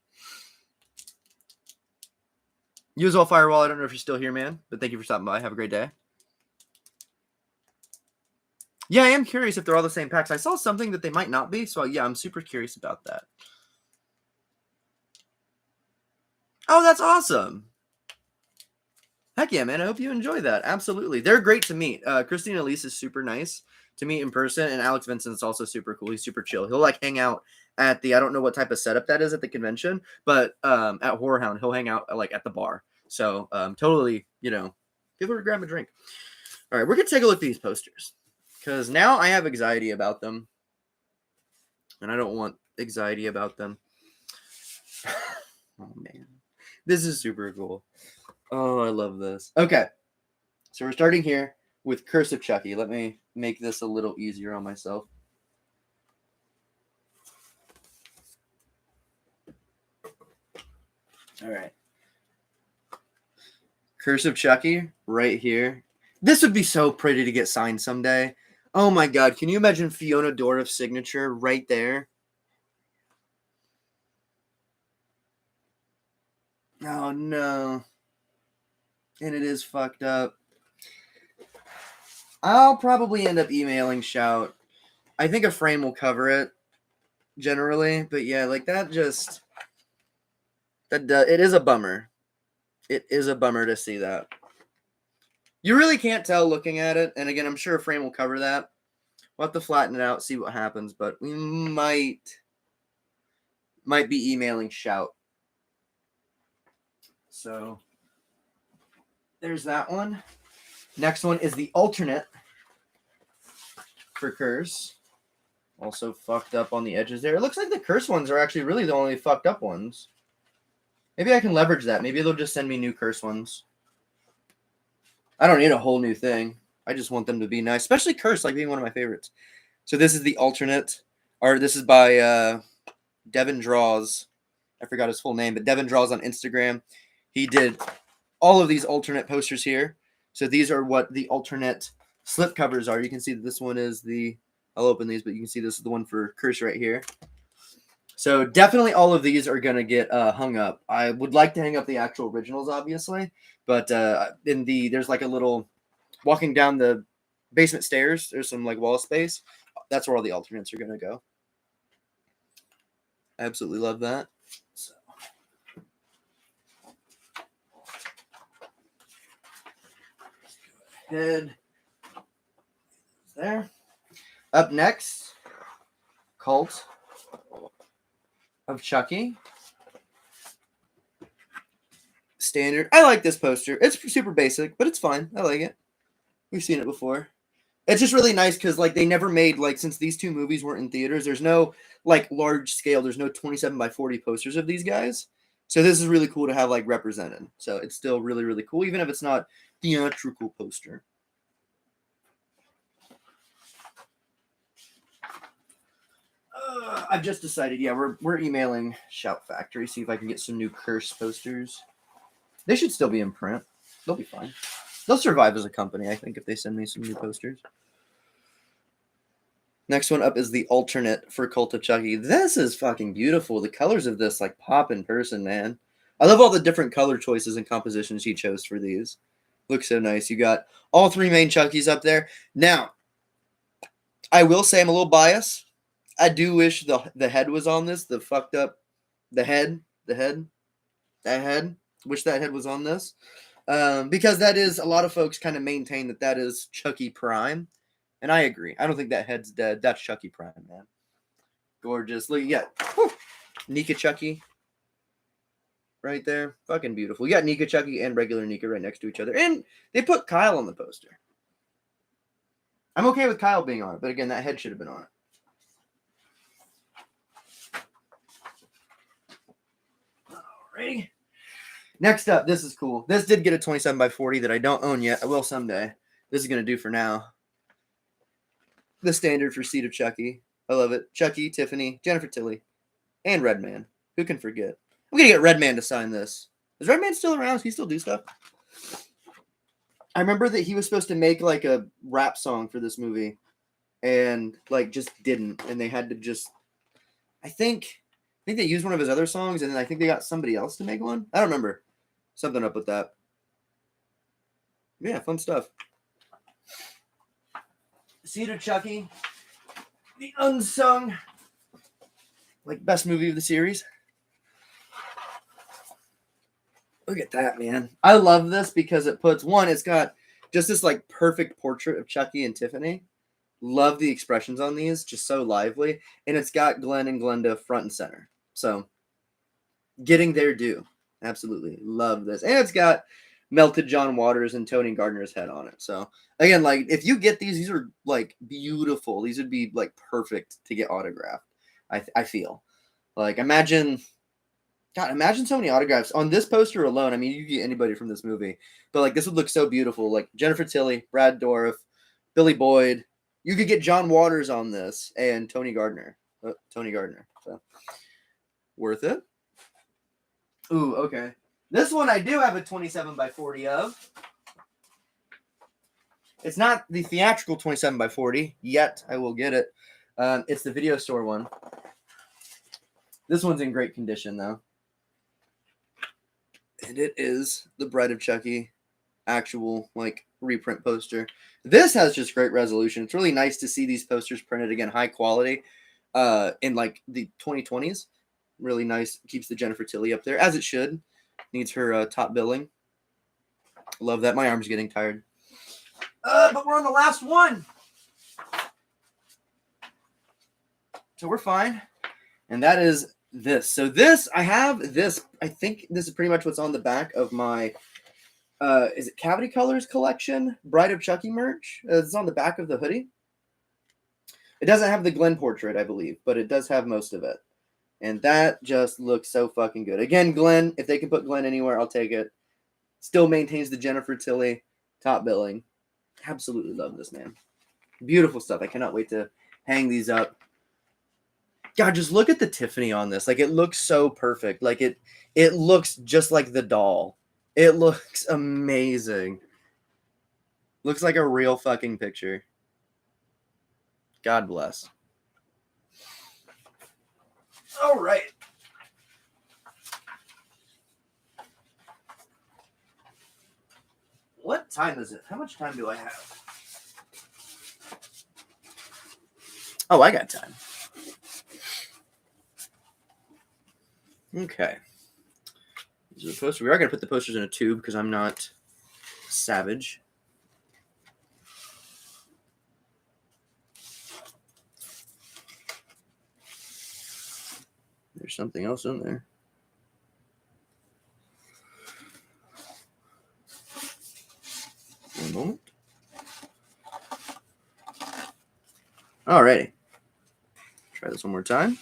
Use all firewall. I don't know if you're still here, man, but thank you for stopping by. Have a great day. Yeah, I am curious if they're all the same packs. I saw something that they might not be, so yeah, I'm super curious about that. Oh, that's awesome. Heck yeah, man. I hope you enjoy that. Absolutely. They're great to meet. Christine Elise is super nice to meet in person, and Alex Vincent's also super cool. He's super chill. He'll like hang out at the, I don't know what type of setup that is at the convention, but at Horrorhound, he'll hang out like at the bar. So totally, you know, give her a grab a drink. All right, we're going to take a look at these posters because now I have anxiety about them, and I don't want anxiety about them. Oh, man. This is super cool. Oh, I love this. Okay. So we're starting here with Curse of Chucky. Let me make this a little easier on myself. All right. Curse of Chucky right here. This would be so pretty to get signed someday. Oh my god. Can you imagine Fiona Dorff's signature right there? Oh no. And it is fucked up. I'll probably end up emailing Shout. I think a frame will cover it generally, but yeah, like that just it is a bummer. It is a bummer to see that. You really can't tell looking at it, and again, I'm sure a frame will cover that. We'll have to flatten it out, see what happens, but we might be emailing Shout. So there's that one. Next one is the alternate for Curse. Also fucked up on the edges there. It looks like the Curse ones are actually really the only fucked up ones. Maybe I can leverage that. Maybe they'll just send me new Curse ones. I don't need a whole new thing. I just want them to be nice. Especially Curse, like being one of my favorites. So this is the alternate. Or this is by Devin Draws. I forgot his full name, but Devin Draws on Instagram. He did all of these alternate posters here. So these are what the alternate slip covers are. You can see that this one is the, I'll open these, but you can see this is the one for Curse right here. So definitely all of these are going to get hung up. I would like to hang up the actual originals, obviously, but there's like a little, walking down the basement stairs, there's some like wall space. That's where all the alternates are going to go. I absolutely love that. So. Head there. Up next, Cult of Chucky. Standard. I like this poster. It's super basic, but it's fine. I like it. We've seen it before. It's just really nice because like they never made, like, since these two movies weren't in theaters, there's no like large scale, there's no 27 by 40 posters of these guys. So this is really cool to have like represented. So it's still really, really cool, even if it's not theatrical poster. I've just decided, yeah, we're emailing Shout Factory, see if I can get some new Curse posters. They should still be in print. They'll be fine. They'll survive as a company, I think, if they send me some new posters. Next one up is the alternate for Cult of Chucky. This is fucking beautiful. The colors of this like pop in person, man. I love all the different color choices and compositions he chose for these. Looks so nice. You got all three main Chuckies up there. Now, I will say I'm a little biased. I do wish the head was on this. The fucked up, that head. Wish that head was on this. Because that is, a lot of folks kind of maintain that is Chucky Prime. And I agree. I don't think that head's dead. That's Chucky Prime, man. Gorgeous. Look, you got Nika Chucky right there. Fucking beautiful. You got Nika Chucky and regular Nika right next to each other. And they put Kyle on the poster. I'm okay with Kyle being on it, but again, that head should have been on it. Alrighty. Next up, this is cool. This did get a 27 by 40 that I don't own yet. I will someday. This is going to do for now. The standard for Seed of Chucky. I love it. Chucky, Tiffany, Jennifer Tilly, and Redman. Who can forget? I'm going to get Redman to sign this. Is Redman still around? Does he still do stuff? I remember that he was supposed to make like a rap song for this movie and like just didn't. And they had to just, I think they used one of his other songs and then I think they got somebody else to make one. I don't remember. Something up with that. Yeah, fun stuff. Seed of Chucky, the unsung, like, best movie of the series. Look at that, man. I love this because it puts, one, it's got just this like perfect portrait of Chucky and Tiffany. Love the expressions on these, just so lively. And it's got Glenn and Glenda front and center. So, getting their due. Absolutely love this. And it's got melted John Waters and Tony Gardner's head on it. So again, like if you get these are like beautiful. These would be like perfect to get autographed. I feel like imagine so many autographs on this poster alone. I mean, you get anybody from this movie, but like this would look so beautiful. Like Jennifer Tilly, Brad Dourif, Billy Boyd. You could get John Waters on this and Tony Gardner. So worth it. Ooh, okay. This one I do have a 27 by 40 of. It's not the theatrical 27 by 40 yet. I will get it. It's the video store one. This one's in great condition, though. And it is the Bride of Chucky actual, like, reprint poster. This has just great resolution. It's really nice to see these posters printed, again, high quality, in, like, the 2020s. Really nice. Keeps the Jennifer Tilly up there, as it should. Needs her top billing. Love that. My arm's getting tired. But we're on the last one. So we're fine. And that is this. So this, I have this. I think this is pretty much what's on the back of my, is it Cavity Colors collection? Bride of Chucky merch. It's on the back of the hoodie. It doesn't have the Glenn portrait, I believe, but it does have most of it. And that just looks so fucking good. Again, Glenn, if they can put Glenn anywhere, I'll take it. Still maintains the Jennifer Tilly top billing. Absolutely love this, man. Beautiful stuff. I cannot wait to hang these up. God, just look at the Tiffany on this. Like, it looks so perfect. Like, it looks just like the doll. It looks amazing. Looks like a real fucking picture. God bless. All right. What time is it? How much time do I have? Oh, I got time. Okay. These are the posters. We are going to put the posters in a tube because I'm not savage. There's something else in there. One moment. Alrighty. Try this one more time.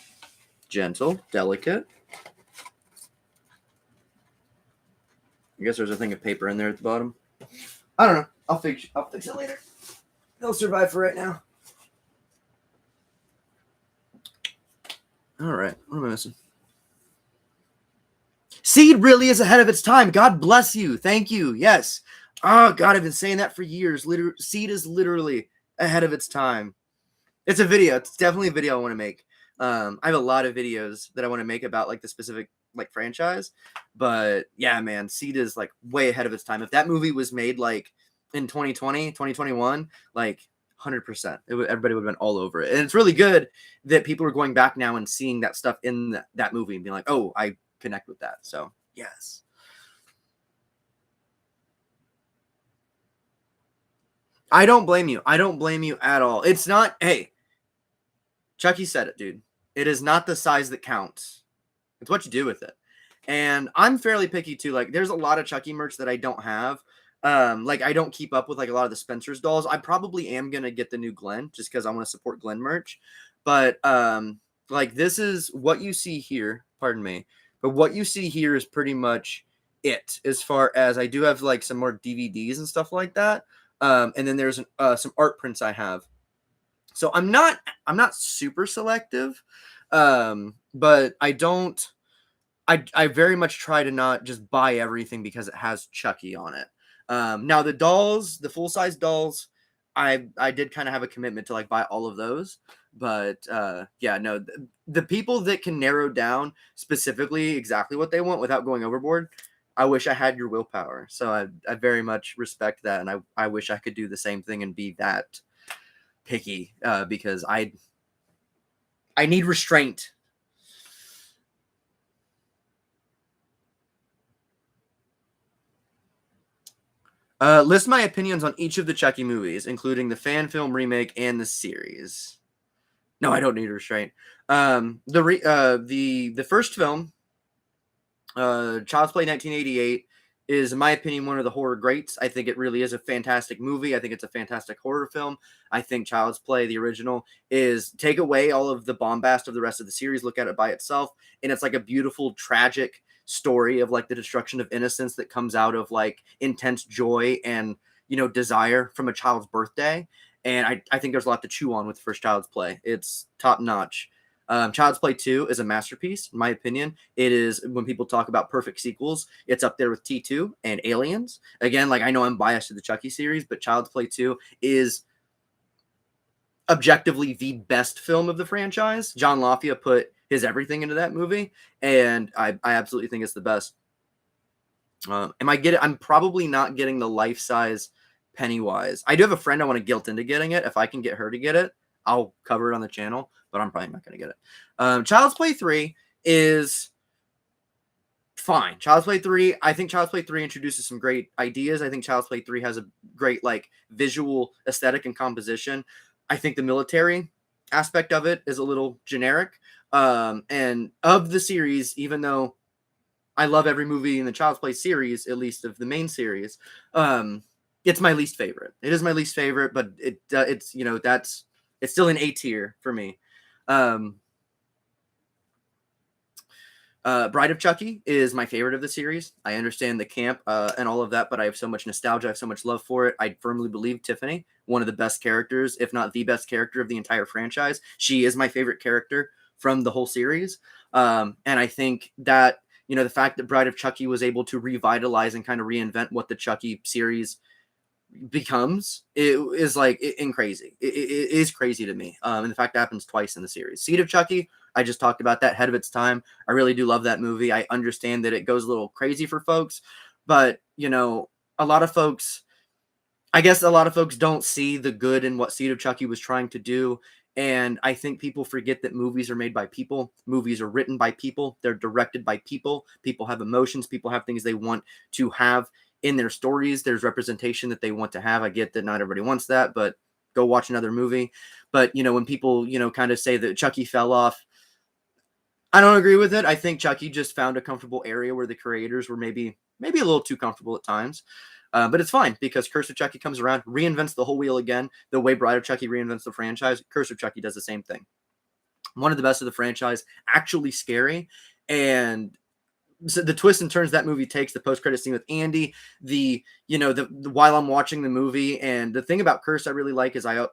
Gentle, delicate. I guess there's a thing of paper in there at the bottom. I don't know. I'll fix it later. They'll survive for right now. All right. What am I missing? Seed really is ahead of its time. God bless you. Thank you. Yes. Oh, God, I've been saying that for years. Seed is literally ahead of its time. It's a video. It's definitely a video I want to make. I have a lot of videos that I want to make about like the specific like franchise. But yeah, man, Seed is like way ahead of its time. If that movie was made like in 2020, 2021, like 100%, everybody would have been all over it. And it's really good that people are going back now and seeing that stuff in that movie and being like, oh, I connect with that. So yes. I don't blame you. I don't blame you at all. It's not, hey, Chucky said it, dude. It is not the size that counts. It's what you do with it. And I'm fairly picky too. Like there's a lot of Chucky merch that I don't have. Like I don't keep up with like a lot of the Spencer's dolls. I probably am going to get the new Glenn just because I want to support Glenn merch. But like this is what you see here. Pardon me. But what you see here is pretty much it as far as I do have like some more DVDs and stuff like that. And then there's some art prints I have. So I'm not super selective, but I very much try to not just buy everything because it has Chucky on it. Now the dolls, the full size dolls, I did kind of have a commitment to like buy all of those, but yeah, no, the people that can narrow down specifically exactly what they want without going overboard, I wish I had your willpower. So I very much respect that, and I wish I could do the same thing and be that picky because I need restraint. List my opinions on each of the Chucky movies, including the fan film remake and the series. No, I don't need restraint. The first film, Child's Play 1988, is, in my opinion, one of the horror greats. I think it really is a fantastic movie. I think it's a fantastic horror film. I think Child's Play, the original, is take away all of the bombast of the rest of the series, look at it by itself, and it's like a beautiful, tragic story of like the destruction of innocence that comes out of like intense joy and, you know, desire from a child's birthday. And I think there's a lot to chew on with the first Child's Play. It's top notch. Child's Play 2 is a masterpiece, in my opinion. It is, when people talk about perfect sequels, it's up there with T2 and Aliens. Again, like I know I'm biased to the Chucky series, but Child's Play 2 is objectively the best film of the franchise. John LaFia put his everything into that movie, and I absolutely think it's the best. I'm probably not getting the life-size Pennywise. I do have a friend I want to guilt into getting it. If I can get her to get it, I'll cover it on the channel, but I'm probably not going to get it. Child's Play 3 is fine. Child's Play 3, I think Child's Play 3 introduces some great ideas. I think Child's Play 3 has a great like visual aesthetic and composition. I think the military aspect of it is a little generic. And of the series, even though I love every movie in the Child's Play series, at least of the main series, it's my least favorite. It is my least favorite, but it's, you know, it's still an A tier for me. Bride of Chucky is my favorite of the series. I understand the camp and all of that, but I have so much nostalgia. I have so much love for it. I firmly believe Tiffany, one of the best characters, if not the best character of the entire franchise. She is my favorite character from the whole series. And I think that, you know, the fact that Bride of Chucky was able to revitalize and kind of reinvent what the Chucky series becomes, it is like crazy. It is crazy to me. And the fact that happens twice in the series. Seed of Chucky, I just talked about that, ahead of its time. I really do love that movie. I understand that it goes a little crazy for folks, but you know, a lot of folks, I guess a lot of folks don't see the good in what Seed of Chucky was trying to do. And I think people forget that movies are made by people. Movies are written by people. They're directed by people. People have emotions. People have things they want to have in their stories. There's representation that they want to have. I get that not everybody wants that, but go watch another movie. But, you know, when people, you know, kind of say that Chucky fell off, I don't agree with it. I think Chucky just found a comfortable area where the creators were maybe a little too comfortable at times. But it's fine because Curse of Chucky comes around, reinvents the whole wheel again. The way Bride of Chucky reinvents the franchise, Curse of Chucky does the same thing. One of the best of the franchise, actually scary. And so the twists and turns that movie takes, the post-credit scene with Andy, the while I'm watching the movie, and the thing about Curse I really like is I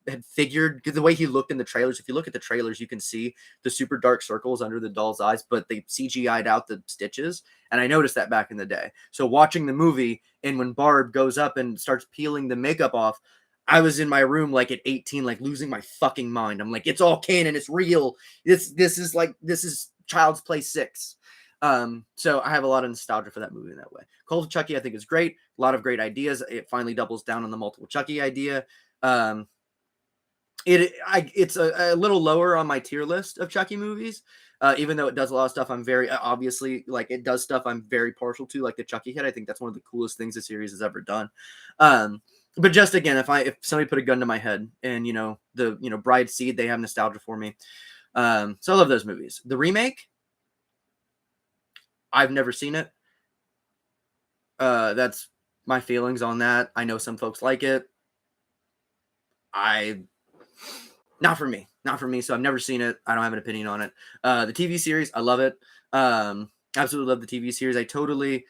had figured, because the way he looked in the trailers, if you look at the trailers, you can see the super dark circles under the doll's eyes, but they CGI'd out the stitches, and I noticed that back in the day. So watching the movie, and when Barb goes up and starts peeling the makeup off, I was in my room like at 18, like losing my fucking mind. I'm like, it's all canon, it's real. This is Child's Play 6. So I have a lot of nostalgia for that movie in that way. Cult of Chucky, I think, is great. A lot of great ideas. It finally doubles down on the multiple Chucky idea. It's a little lower on my tier list of Chucky movies, even though it does a lot of stuff I'm very, obviously, like, it does stuff I'm very partial to, like the Chucky head. I think that's one of the coolest things the series has ever done. But just again, if somebody put a gun to my head and, Bride Seed, they have nostalgia for me. So I love those movies. The remake, I've never seen it. That's my feelings on that. I know some folks like it. Not for me. So I've never seen it. I don't have an opinion on it. The TV series, I love it. Absolutely love the TV series. I totally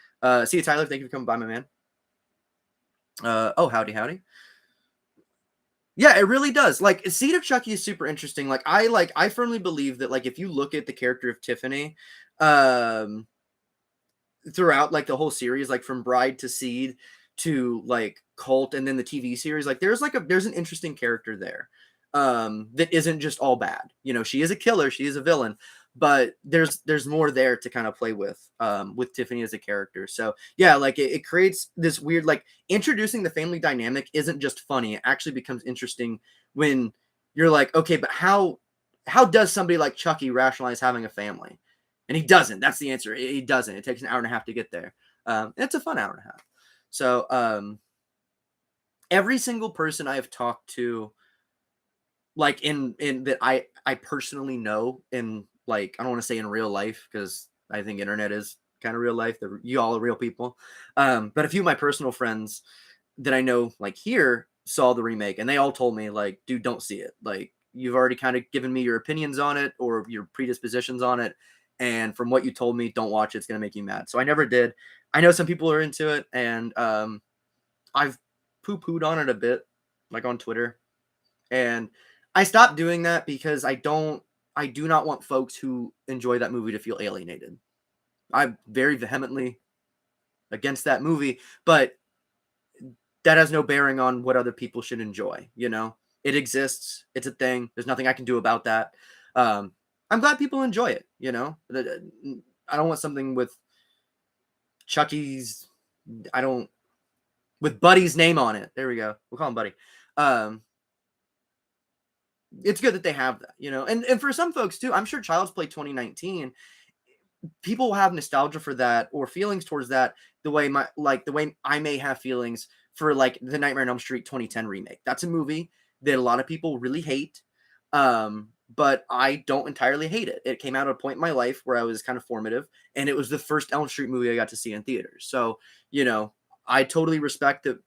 see you, Tyler. Thank you for coming by, my man. Howdy. Yeah, it really does. Like, Seed of Chucky is super interesting. I firmly believe that, like, if you look at the character of Tiffany, throughout like the whole series, like from Bride to Seed to like Cult and then the TV series, like there's an interesting character there that isn't just all bad. She is a killer, she is a villain, but there's more there to kind of play with Tiffany as a character. So yeah, like it creates this weird, like, introducing the family dynamic isn't just funny, it actually becomes interesting when you're like, okay, but how does somebody like Chucky rationalize having a family? And he doesn't. That's the answer. He doesn't. It takes an hour and a half to get there. It's a fun hour and a half. So every single person I have talked to, like in that I personally know, in, like, I don't want to say in real life, because I think internet is kind of real life. You all are real people. But a few of my personal friends that I know, like, here, saw the remake, and they all told me, like, dude, don't see it. Like, you've already kind of given me your opinions on it or your predispositions on it. And from what you told me, don't watch it. It's going to make you mad. So I never did. I know some people are into it, and I've poo-pooed on it a bit, like on Twitter. And I stopped doing that because I do not want folks who enjoy that movie to feel alienated. I'm very vehemently against that movie, but that has no bearing on what other people should enjoy. It exists. It's a thing. There's nothing I can do about that. I'm glad people enjoy it. I don't want something with Chucky's, with Buddy's name on it. There we go. We'll call him Buddy. It's good that they have that, and for some folks too, I'm sure Child's Play 2019, people have nostalgia for that or feelings towards that the way I may have feelings for, like, the Nightmare on Elm Street 2010 remake. That's a movie that a lot of people really hate. But I don't entirely hate it. It came out at a point in my life where I was kind of formative, and it was the first Elm Street movie I got to see in theaters. So, I totally respect that,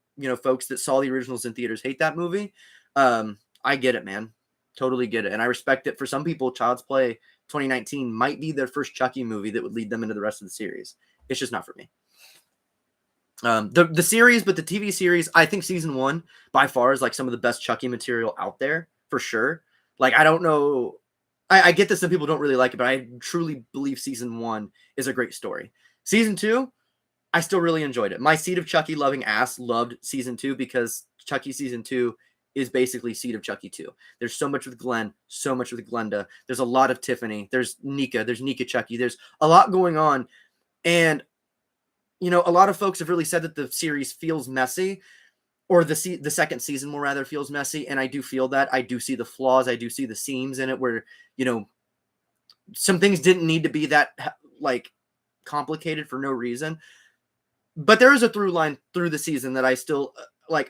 folks that saw the originals in theaters hate that movie. I get it, man. Totally get it. And I respect it. For some people, Child's Play 2019 might be their first Chucky movie that would lead them into the rest of the series. It's just not for me. The series, but the TV series, I think season 1 by far is like some of the best Chucky material out there, for sure. Like, I don't know. I get that some people don't really like it, but I truly believe season 1 is a great story. Season 2, I still really enjoyed it. My Seed of Chucky loving ass loved season 2 because Chucky season 2 is basically Seed of Chucky 2. There's so much with Glenn, so much with Glenda. There's a lot of Tiffany. There's Nika Chucky. There's a lot going on. And, a lot of folks have really said that the series feels messy, or the second season more rather feels messy. And I do feel that. I do see the flaws. I do see the seams in it where, some things didn't need to be that, like, complicated for no reason. But there is a through line through the season that I still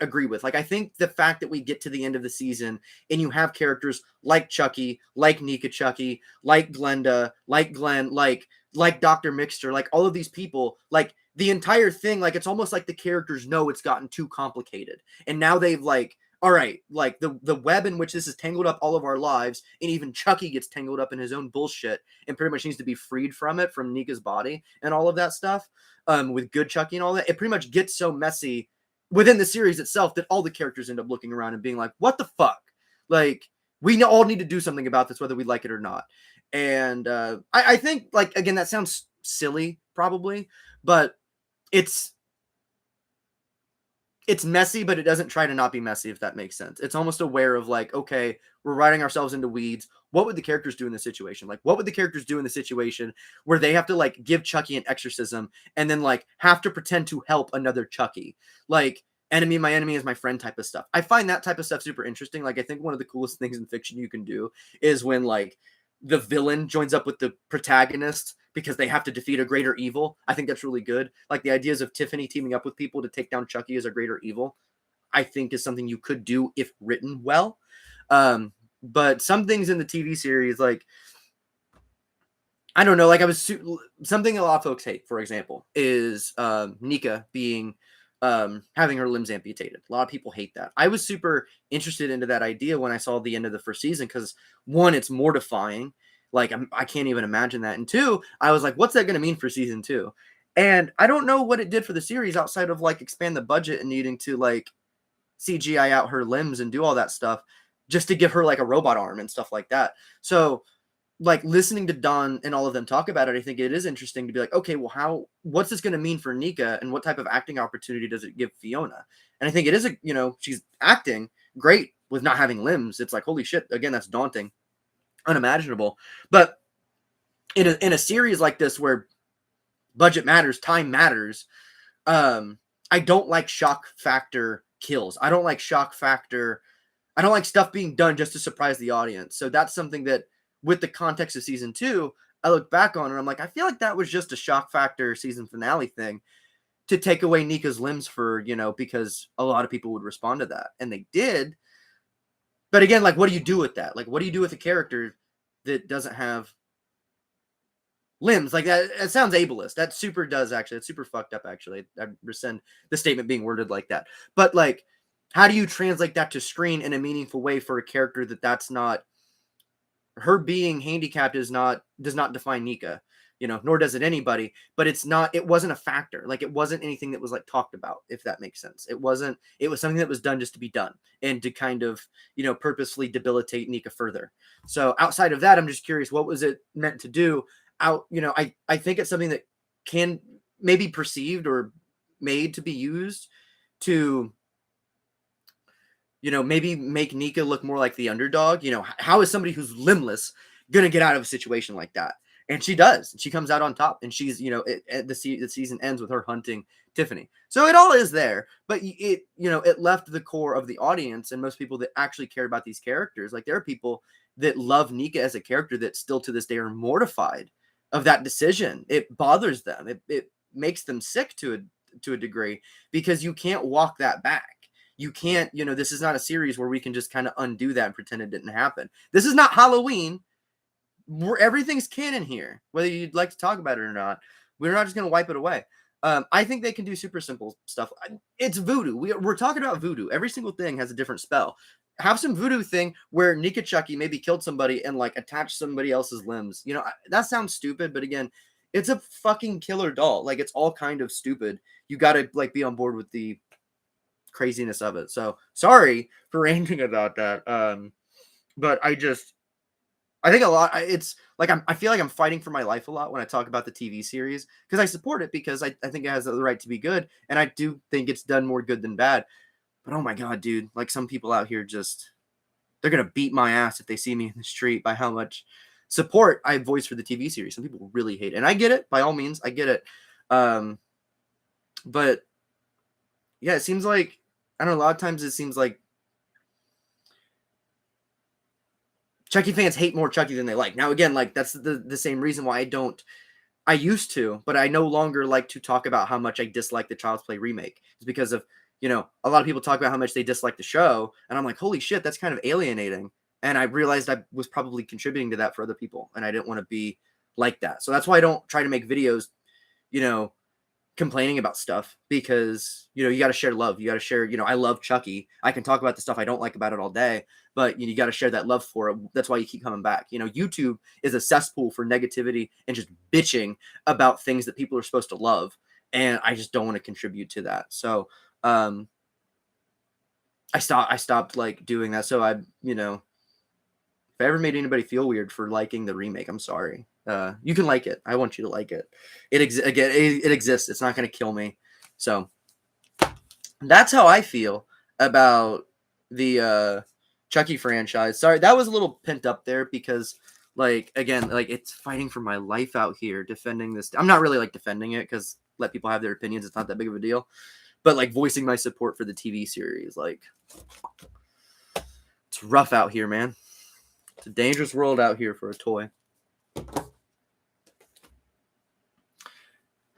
agree with. Like, I think the fact that we get to the end of the season and you have characters like Chucky, like Nika Chucky, like Glenda, like Glenn, like Dr. Mixter, like all of these people, like the entire thing, like it's almost like the characters know it's gotten too complicated. And now they've all right, like the web in which this has tangled up all of our lives, and even Chucky gets tangled up in his own bullshit and pretty much needs to be freed from it, from Nika's body and all of that stuff. With good Chucky and all that, it pretty much gets so messy within the series itself that all the characters end up looking around and being like, what the fuck? Like, we all need to do something about this, whether we like it or not. And I think, again, that sounds silly, probably, but it's messy, but it doesn't try to not be messy, if that makes sense. It's almost aware of okay, we're riding ourselves into weeds. What would the characters do in this situation? What would the characters do in the situation where they have to give Chucky an exorcism and then have to pretend to help another Chucky? My enemy is my friend type of stuff. I find that type of stuff super interesting. I think one of the coolest things in fiction you can do is when the villain joins up with the protagonist because they have to defeat a greater evil. I think that's really good. The ideas of Tiffany teaming up with people to take down Chucky as a greater evil, I think is something you could do if written well. But some things in the TV series, I don't know, something a lot of folks hate, for example, is Nika being having her limbs amputated. A lot of people hate that. I was super interested into that idea when I saw the end of the first season because, one, it's mortifying. I can't even imagine that. And two, I was like, what's that going to mean for season 2? And I don't know what it did for the series outside of expand the budget and needing to CGI out her limbs and do all that stuff just to give her a robot arm and stuff like that. So listening to Don and all of them talk about it, I think it is interesting to be okay, well, what's this going to mean for Nika, and what type of acting opportunity does it give Fiona? And I think it is she's acting great with not having limbs. It's holy shit, again, that's daunting, unimaginable. But in a series like this where budget matters, time matters, I don't like shock factor kills. I don't like shock factor. I don't like stuff being done just to surprise the audience. So that's something that, with the context of season 2, I look back on and I'm I feel like that was just a shock factor season finale thing to take away Nika's limbs for, because a lot of people would respond to that. And they did. But again, what do you do with that? What do you do with a character that doesn't have limbs? That it sounds ableist. That super does, actually. It's super fucked up, actually. I rescind the statement being worded like that. But how do you translate that to screen in a meaningful way for a character that's not, her being handicapped does not define Nika, nor does it anybody, but it wasn't a factor. It wasn't anything that was talked about, if that makes sense. It was something that was done just to be done and to kind of, purposefully debilitate Nika further. So outside of that, I'm just curious, what was it meant to do? I think it's something that can maybe perceived or made to be used to, maybe make Nika look more like the underdog. How is somebody who's limbless going to get out of a situation like that? And she does. She comes out on top, and she's, the season ends with her hunting Tiffany. So it all is there, but it left the core of the audience and most people that actually care about these characters. There are people that love Nika as a character that still to this day are mortified of that decision. It bothers them. It makes them sick to a degree, because you can't walk that back. You can't, this is not a series where we can just kind of undo that and pretend it didn't happen. This is not Halloween. Everything's canon here, whether you'd like to talk about it or not. We're not just going to wipe it away. I think they can do super simple stuff. It's voodoo. We're talking about voodoo. Every single thing has a different spell. Have some voodoo thing where Nika Chucky maybe killed somebody and attached somebody else's limbs. That sounds stupid, but again, it's a fucking killer doll. It's all kind of stupid. You got to be on board with the craziness of it. So sorry for ranting about that. But I think a lot, it's like I feel like I'm fighting for my life a lot when I talk about the TV series, because I support it, because I think it has the right to be good, and I do think it's done more good than bad. But oh my god, dude, like some people out here just, they're gonna beat my ass if they see me in the street by how much support I voice for the TV series. Some people really hate it, and I get it. By all means, I get it. But yeah, it seems like, I don't know. A lot of times it seems like Chucky fans hate more Chucky than they like. Now, again, like that's the same reason why I used to, but I no longer like to talk about how much I dislike the Child's Play remake. It's because of, a lot of people talk about how much they dislike the show, and I'm like, holy shit, that's kind of alienating. And I realized I was probably contributing to that for other people, and I didn't want to be like that. So that's why I don't try to make videos, complaining about stuff, because you got to share love. You got to share, I love Chucky. I can talk about the stuff I don't like about it all day, but you got to share that love for it. That's why you keep coming back. YouTube is a cesspool for negativity and just bitching about things that people are supposed to love, and I just don't want to contribute to that. So I stopped like doing that. So if I ever made anybody feel weird for liking the remake, I'm sorry. You can like it. I want you to like it. It exists. It's not going to kill me. So that's how I feel about the Chucky franchise. Sorry, that was a little pent up there, because again, it's fighting for my life out here defending this. I'm not really like defending it, because let people have their opinions. It's not that big of a deal. But like voicing my support for the TV series, it's rough out here, man. It's a dangerous world out here for a toy.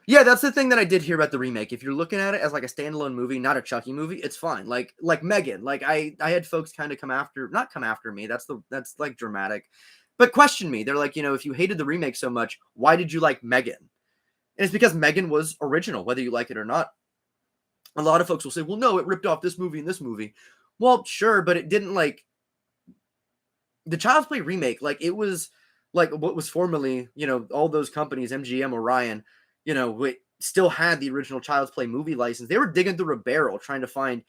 Yeah, that's the thing that I did hear about the remake. If you're looking at it as like a standalone movie, not a Chucky movie, it's fine. Like Megan, I had folks kind of not come after me. That's like dramatic, but question me. They're like, if you hated the remake so much, why did you like Megan? And it's because Megan was original, whether you like it or not. A lot of folks will say, well, no, it ripped off this movie and this movie. Well, sure, but it didn't. The Child's Play remake, it was like what was formerly, all those companies, MGM, Orion, still had the original Child's Play movie license. They were digging through a barrel trying to find,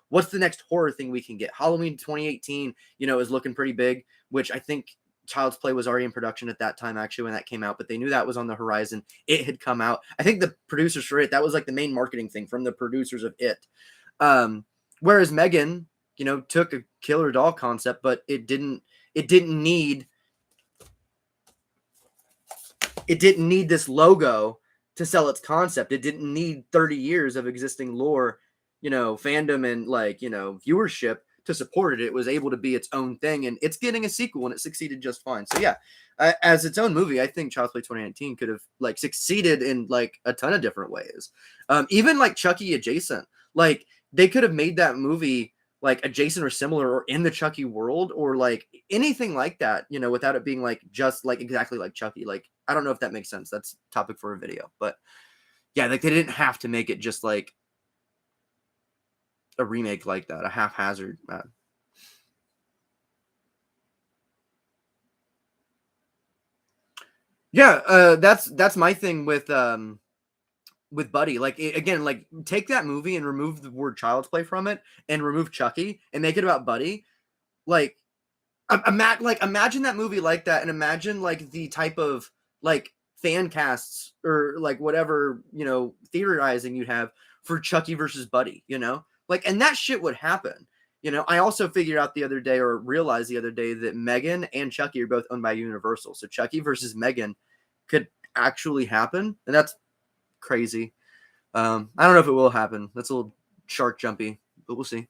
what's the next horror thing we can get. Halloween 2018, is looking pretty big, which I think Child's Play was already in production at that time, actually, when that came out, but they knew that was on the horizon. It had come out. I think the producers for it, that was like the main marketing thing from the producers of it. Whereas Megan, took a killer doll concept, but it didn't need this logo to sell its concept. It didn't need 30 years of existing lore, fandom and viewership to support it. It was able to be its own thing, and it's getting a sequel, and it succeeded just fine. So yeah, as its own movie, I think Child's Play 2019 could have succeeded in a ton of different ways. Even Chucky adjacent, they could have made that movie adjacent or similar or in the Chucky world, or anything like that, without it being just exactly like Chucky. I don't know if that makes sense. That's a topic for a video, but yeah, they didn't have to make it just a remake like that, a haphazard. Yeah, that's my thing with Buddy. Again, take that movie and remove the word Child's Play from it, and remove Chucky and make it about Buddy. Imagine that movie like that, and imagine the type of fan casts or whatever theorizing you'd have for Chucky versus Buddy. And that shit would happen. I also figured out the other day, or realized the other day, that Megan and Chucky are both owned by Universal. So Chucky versus Megan could actually happen, and that's crazy. I don't know if it will happen. That's a little shark jumpy, but we'll see.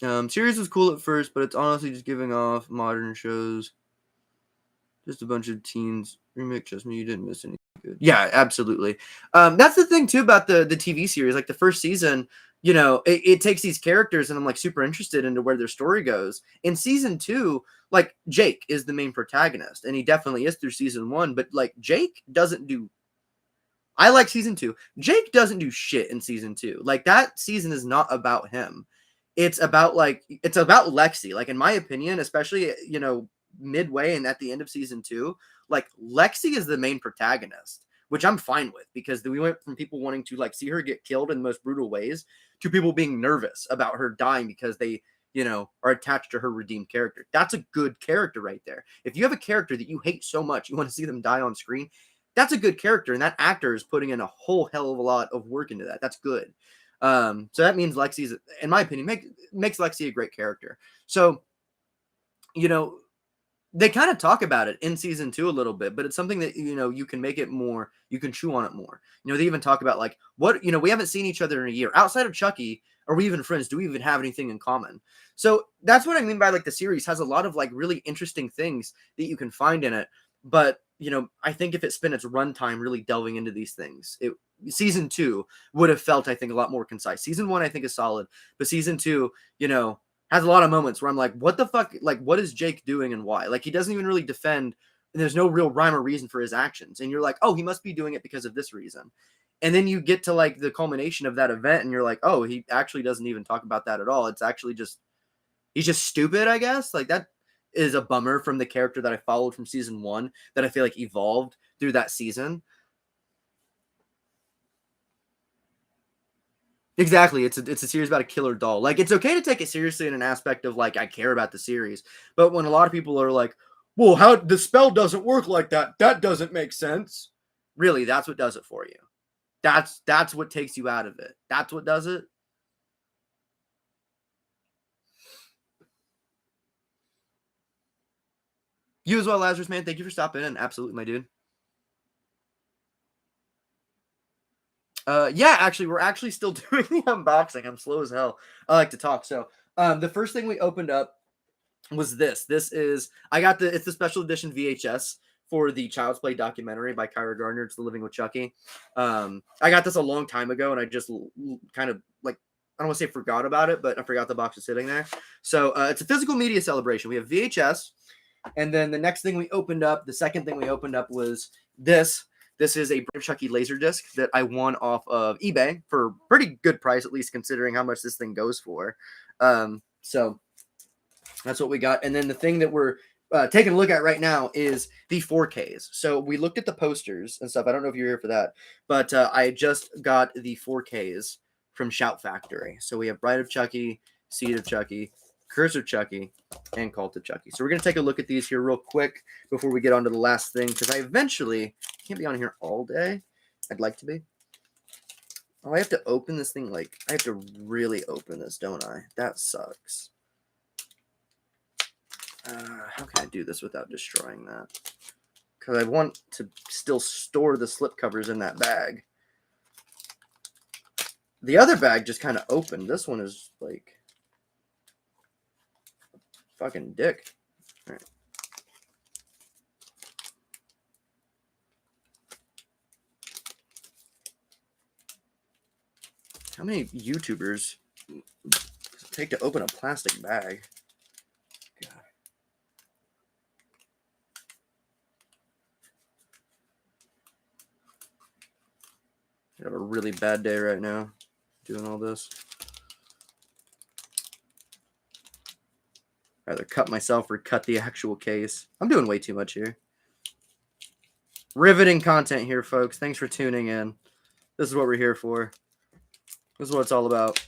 Series was cool at first, but it's honestly just giving off modern shows. Just a bunch of teens. Remake, trust me, you didn't miss anything good. Yeah, absolutely. That's the thing too about the TV series. The first season, it takes these characters, and I'm super interested into where their story goes. In season 2, Jake is the main protagonist, and he definitely is through season 1. But Jake doesn't do. I like season 2. Jake doesn't do shit in season 2. That season is not about him. It's about Lexi. In my opinion, especially midway and at the end of season 2, Lexi is the main protagonist, which I'm fine with, because we went from people wanting to see her get killed in the most brutal ways to people being nervous about her dying because they are attached to her redeemed character. That's a good character right there. If you have a character that you hate so much, you want to see them die on screen, that's a good character, and that actor is putting in a whole hell of a lot of work into that. That's good. So that means Lexi's, in my opinion, makes Lexi a great character. So, you know, they kind of talk about it in season 2 a little bit, but it's something that, you can make it more, you can chew on it more. They even talk about like, what, we haven't seen each other in a year. Outside of Chucky, are we even friends? Do we even have anything in common? So that's what I mean by like the series has a lot of like really interesting things that you can find in it. But, I think if it spent its runtime really delving into these things, season 2 would have felt, I think, a lot more concise. Season 1, I think, is solid, but season 2, has a lot of moments where I'm like, what the fuck? Like, what is Jake doing and why? Like, he doesn't even really defend, and there's no real rhyme or reason for his actions. And you're like, oh, he must be doing it because of this reason. And then you get to like the culmination of that event, and you're like, oh, he actually doesn't even talk about that at all. It's actually just, he's just stupid, I guess. Like, that is a bummer from the character that I followed from season 1 that I feel like evolved through that season. Exactly. It's a series about a killer doll. Like, it's okay to take it seriously in an aspect of like, I care about the series. But when a lot of people are like, well, how the spell doesn't work like that, that doesn't make sense. Really, that's what does it for you. That's what takes you out of it. That's what does it. You as well, Lazarus, man. Thank you for stopping in. Absolutely, my dude. Yeah, actually, we're actually still doing the unboxing. I'm slow as hell. I like to talk. So, the first thing we opened up was this. This is, it's the special edition VHS for the Child's Play documentary by Kyra Gardner. It's The Living with Chucky. I got this a long time ago, and I just kind of like, I don't want to say forgot about it, but I forgot the box was sitting there. So it's a physical media celebration. We have VHS, and then the next thing we opened up, the second thing we opened up was this. This is a Brave Chucky LaserDisc that I won off of eBay for a pretty good price, at least considering how much this thing goes for. So that's what we got. And then the thing that we're taking a look at right now is the 4Ks. So we looked at the posters and stuff. I don't know if you're here for that, but I just got the 4Ks from Shout Factory. So we have Bride of Chucky, Seed of Chucky, Curse of Chucky, and Cult of Chucky. So we're going to take a look at these here real quick before we get on to the last thing, because I eventually can't be on here all day. I'd like to be. Oh, I have to open this thing. Like, I have to really open this, don't I? That sucks. How can I do this without destroying that? Because I want to still store the slipcovers in that bag. The other bag just kind of opened. This one is like fucking dick. All right. How many YouTubers take to open a plastic bag? God. I have a really bad day right now doing all this. Either cut myself or cut the actual case. I'm doing way too much here. Riveting content here, folks. Thanks for tuning in. This is what we're here for. This is what it's all about.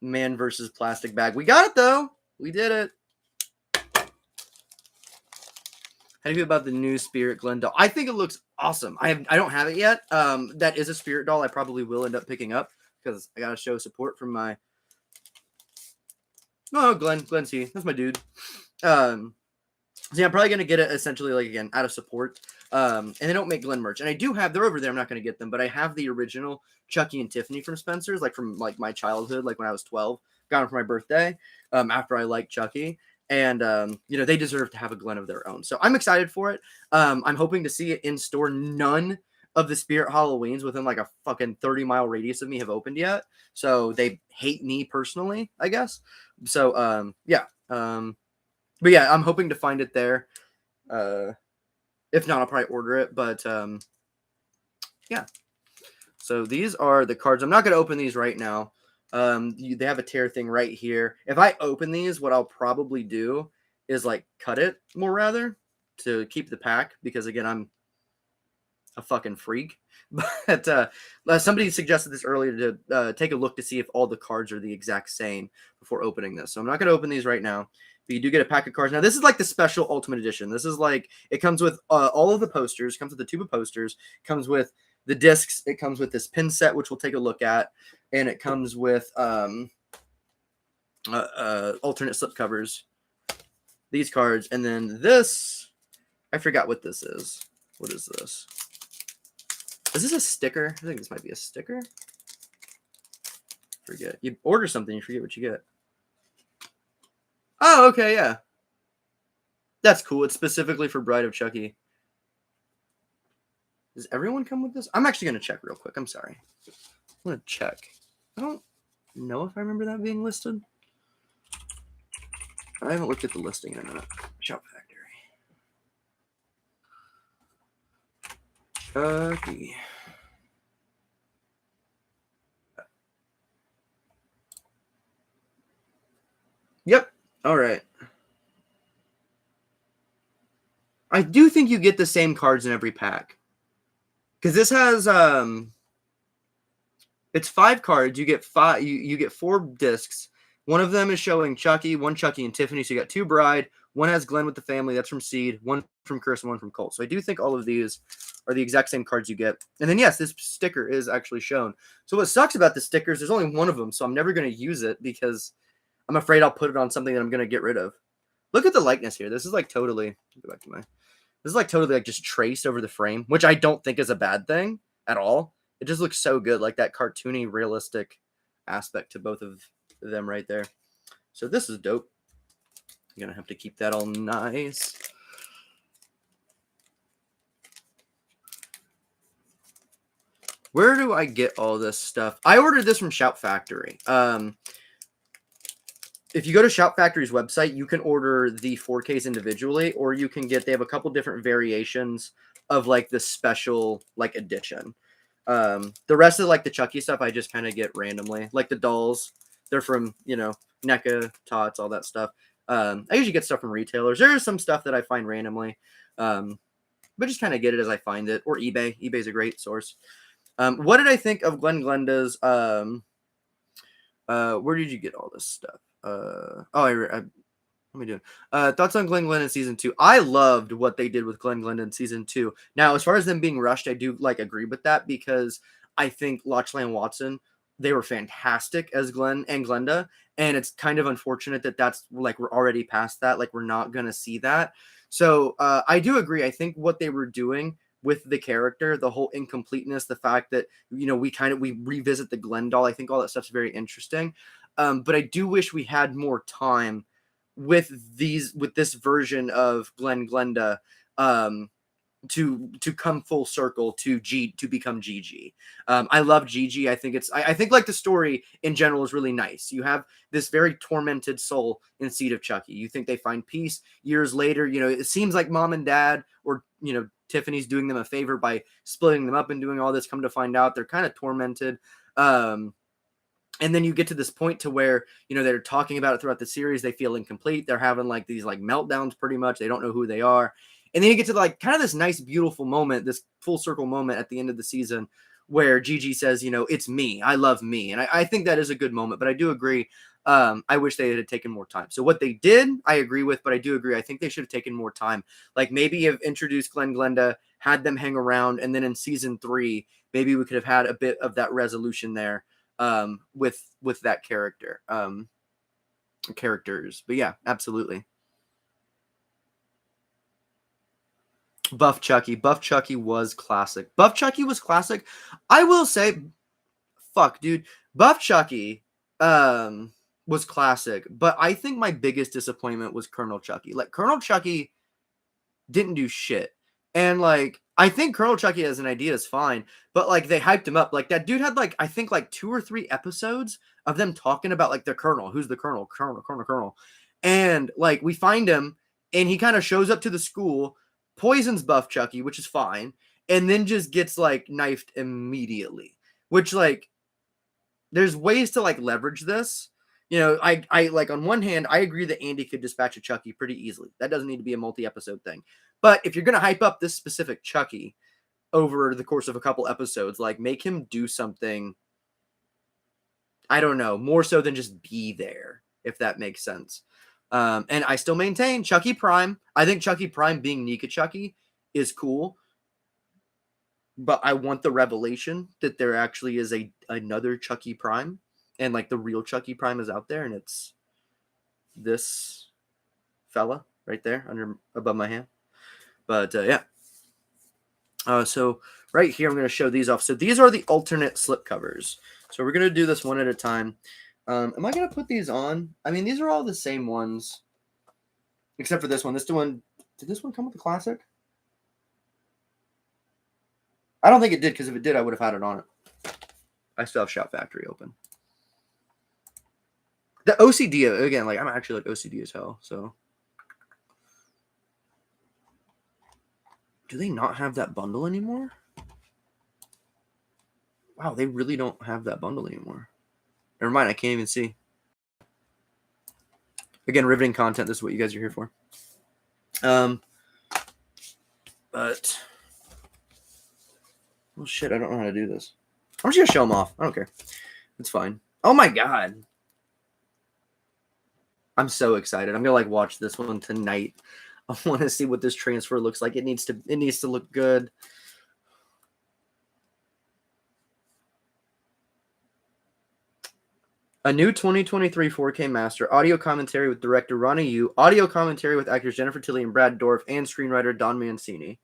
Man versus plastic bag. We got it, though. We did it. How do you feel about the new Spirit Glen doll? I think it looks awesome. I don't have it yet. That is a Spirit doll I probably will end up picking up because I got to show support from my... No, Glenn C. That's my dude. So yeah, I'm probably going to get it essentially, like, again, out of support. And they don't make Glenn merch. And I do have, they're over there. I'm not going to get them, but I have the original Chucky and Tiffany from Spencer's, like from like my childhood, like when I was 12. Got them for my birthday after I liked Chucky. And, they deserve to have a Glen of their own. So I'm excited for it. I'm hoping to see it in store. None of the Spirit Halloweens within like a fucking 30-mile radius of me have opened yet. So they hate me personally, I guess. So, yeah. But yeah, I'm hoping to find it there. If not, I'll probably order it. But yeah. So these are the cards. I'm not going to open these right now. They have a tear thing right here. If I open these, what I'll probably do is like cut it more rather to keep the pack, because again, I'm a fucking freak. But somebody suggested this earlier to take a look to see if all the cards are the exact same before opening this. So I'm not going to open these right now. But you do get a pack of cards. Now, this is like the special Ultimate Edition. This is like, it comes with all of the posters, comes with the tube of posters, comes with the discs, it comes with this pin set, which we'll take a look at, and it comes with alternate slip covers, these cards, and then this, I forgot what this is. What is this? Is this a sticker? I think this might be a sticker. Forget. You order something, you forget what you get. Oh, okay, yeah. That's cool. It's specifically for Bride of Chucky. Does everyone come with this? I'm actually going to check real quick. I'm sorry. I'm going to check. I don't know if I remember that being listed. I haven't looked at the listing in a minute. Shout Factory. Chucky. Yep. All right. I do think you get the same cards in every pack. Because this has it's 5 cards. You get 5 you get 4 discs. One of them is showing Chucky, one Chucky and Tiffany. So you got 2 Bride, one has Glenn with the family, that's from Seed, one from Curse, and one from Colt. So I do think all of these are the exact same cards you get. And then yes, this sticker is actually shown. So what sucks about the stickers, there's only one of them, so I'm never going to use it because I'm afraid I'll put it on something that I'm going to get rid of. Look at the likeness here. This is like totally, go back to my, this is like totally like just traced over the frame, which I don't think is a bad thing at all. It just looks so good, like that cartoony, realistic aspect to both of them right there. So this is dope. I'm going to have to keep that all nice. Where do I get all this stuff? I ordered this from Shout Factory. If you go to Shout Factory's website, you can order the 4Ks individually, or you can get, they have a couple different variations of like the special like edition. The rest of like the Chucky stuff, I just kind of get randomly. Like the dolls, they're from, you know, NECA, Tots, all that stuff. I usually get stuff from retailers. There is some stuff that I find randomly, but just kind of get it as I find it. Or eBay. eBay's a great source. What did I think of Glenn Glenda's? Where did you get all this stuff? What am I doing? Thoughts on Glenn Glenda in season 2? I loved what they did with Glenn Glenda in season 2. Now, as far as them being rushed, I do like agree with that because I think Lochley and Watson, they were fantastic as Glenn and Glenda, and it's kind of unfortunate that that's like we're already past that, like we're not gonna see that. So I do agree. I think what they were doing with the character, the whole incompleteness, the fact that, you know, we revisit the Glenn doll, I think all that stuff's very interesting. But I do wish we had more time with this version of Glenn Glenda to come full circle to become Gigi. I love Gigi. I think I think like the story in general is really nice. You have this very tormented soul in Seed of Chucky. You think they find peace years later. You know, it seems like mom and dad, or, you know, Tiffany's doing them a favor by splitting them up and doing all this. Come to find out, they're kind of tormented. And then you get to this point to where, you know, they're talking about it throughout the series. They feel incomplete. They're having like these like meltdowns pretty much. They don't know who they are. And then you get to like kind of this nice, beautiful moment, this full circle moment at the end of the season where Gigi says, you know, it's me. I love me. And I think that is a good moment, but I do agree. I wish they had taken more time. So what they did, I agree with, but I do agree. I think they should have taken more time. Like maybe have introduced Glenn Glenda, had them hang around. And then in season 3, maybe we could have had a bit of that resolution there. With that character, characters, but yeah, absolutely. Buff Chucky was classic. Buff Chucky was classic. I will say, fuck, dude, Buff Chucky, was classic, but I think my biggest disappointment was Colonel Chucky. Like Colonel Chucky didn't do shit. And like, I think Colonel Chucky as an idea is fine, but like they hyped him up. Like that dude had like, I think like 2 or 3 episodes of them talking about like the Colonel, who's the Colonel. And like we find him and he kind of shows up to the school, poisons Buff Chucky, which is fine. And then just gets like knifed immediately, which like there's ways to like leverage this. You know, I like on one hand, I agree that Andy could dispatch a Chucky pretty easily. That doesn't need to be a multi-episode thing. But if you're going to hype up this specific Chucky, over the course of a couple episodes. Like, make him do something, I don't know, more so than just be there, if that makes sense. And I still maintain Chucky Prime. I think Chucky Prime being Nika Chucky is cool. But I want the revelation that there actually is another Chucky Prime. And like the real Chucky Prime is out there, and it's this fella right there above my hand. But yeah. So right here, I'm going to show these off. So these are the alternate slipcovers. So we're going to do this one at a time. Am I going to put these on? I mean, these are all the same ones, except for this one. Did this one come with the classic? I don't think it did, because if it did, I would have had it on it. I still have Shout Factory open. The OCD, again, like, I'm actually like OCD as hell, so. Do they not have that bundle anymore? Wow, they really don't have that bundle anymore. Never mind, I can't even see. Again, riveting content. This is what you guys are here for. But, well, shit, I don't know how to do this. I'm just gonna show them off. I don't care. It's fine. Oh my god, I'm so excited. I'm gonna like watch this one tonight. I want to see what this transfer looks like. It needs to look good. A new 2023 4K master, audio commentary with director Ronnie Yu, audio commentary with actors Jennifer Tilly and Brad Dourif, and screenwriter Don Mancini.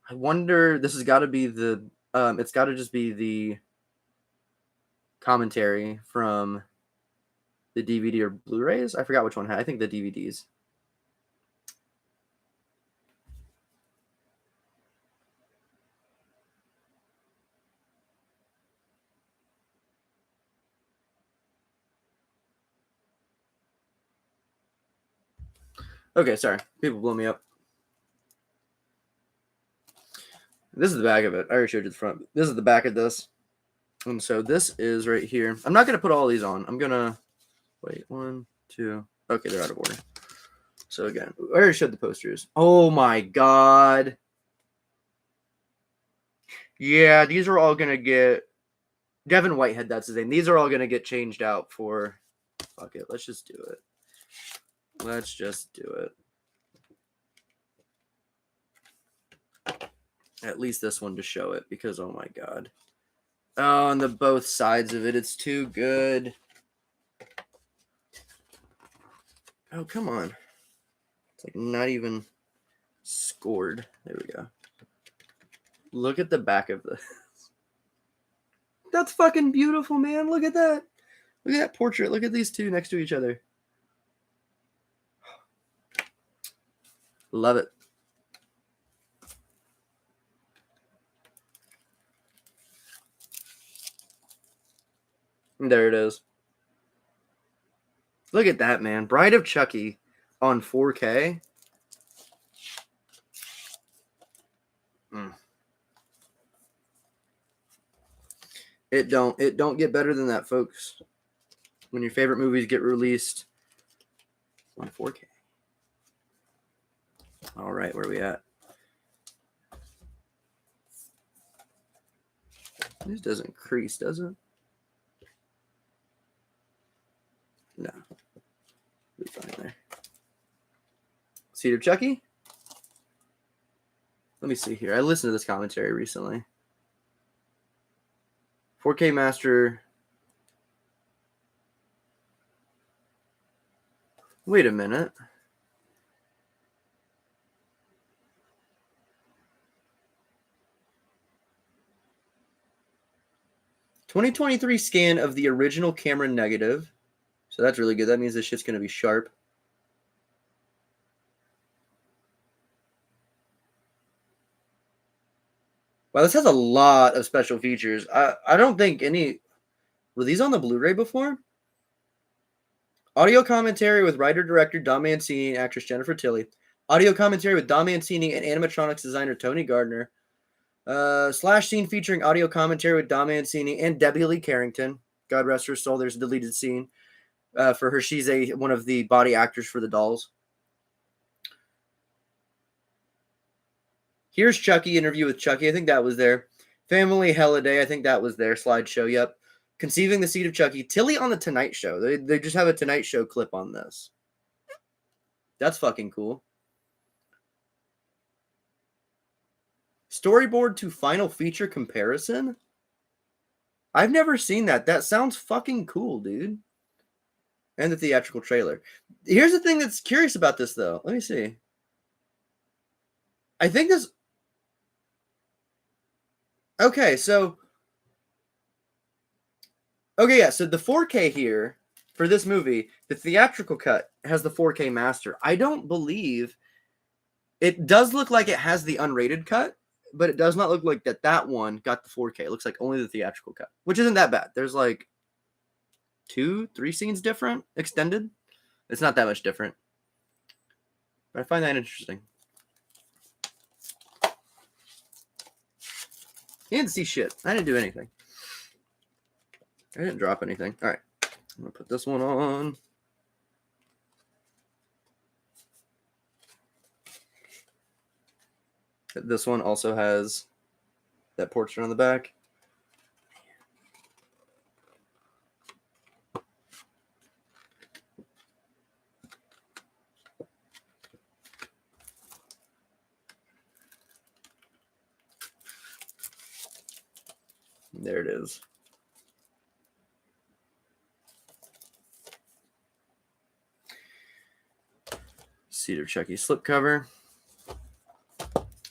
I wonder, this has got to be the, it's got to just be the commentary from the DVD or Blu-rays. I forgot which one had. I think the DVDs. Okay, sorry. People blow me up. This is the back of it. I already showed you the front. This is the back of this. And so this is right here. I'm not going to put all these on. I'm going to... Wait, 1, 2... Okay, they're out of order. So again, I already showed the posters. Oh my god. Yeah, these are all going to get... Devin Whitehead, that's his name. These are all going to get changed out for... Fuck it, let's just do it. Let's just do it. At least this one to show it, because oh my god. Oh, on the both sides of it, it's too good. Oh, come on. It's like not even scored. There we go. Look at the back of this. That's fucking beautiful, man. Look at that. Look at that portrait. Look at these two next to each other. Love it. There it is. Look at that, man. Bride of Chucky on 4K. It don't get better than that, folks. When your favorite movies get released on 4K. All right, where are we at? This doesn't crease, does it? No. Be fine there. Seed of Chucky? Let me see here. I listened to this commentary recently. 4K Master. Wait a minute. '23 scan of the original camera negative. So that's really good. That means this shit's going to be sharp. Wow, this has a lot of special features. I don't think any... Were these on the Blu-ray before? Audio commentary with writer-director Don Mancini and actress Jennifer Tilly. Audio commentary with Don Mancini and animatronics designer Tony Gardner. Slash scene featuring audio commentary with Don Mancini and Debbie Lee Carrington. God rest her soul, there's a deleted scene. for her. She's one of the body actors for the dolls. Here's Chucky, interview with Chucky. I think that was there. Family Holiday. I think that was their slideshow. Yep. Conceiving the Seed of Chucky. Tilly on the Tonight Show. They just have a Tonight Show clip on this. That's fucking cool. Storyboard to final feature comparison? I've never seen that. That sounds fucking cool, dude. And the theatrical trailer. Here's the thing that's curious about this, though. Let me see. I think this... Okay, so... Okay, yeah, so the 4K here, for this movie, the theatrical cut has the 4K master. I don't believe... It does look like it has the unrated cut, but it does not look like that one got the 4K. It looks like only the theatrical cut, which isn't that bad. There's like 2-3 scenes different, extended. It's not that much different. But I find that interesting. You didn't see shit. I didn't do anything. I didn't drop anything. All right. I'm going to put this one on. This one also has that portrait on the back. There it is. Seed of Chucky slipcover.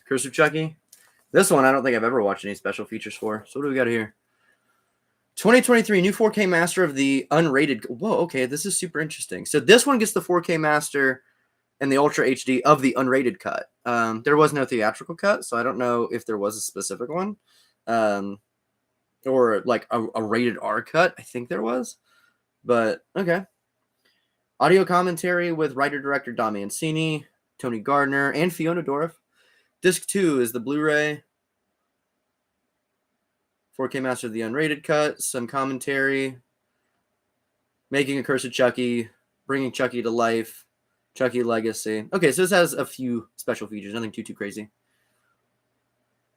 Curse of Chucky. This one I don't think I've ever watched any special features for. So what do we got here? 2023 new 4K master of the unrated. Whoa, okay, this is super interesting. So this one gets the 4K master and the Ultra HD of the unrated cut. There was no theatrical cut, so I don't know if there was a specific one. Or like a rated R cut. I think there was. But, okay. Audio commentary with writer-director Don Mancini, Tony Gardner, and Fiona Dourif. Disc 2 is the Blu-ray. 4K master of the unrated cut. Some commentary. Making a Curse of Chucky. Bringing Chucky to life. Chucky Legacy. Okay, so this has a few special features. Nothing too crazy.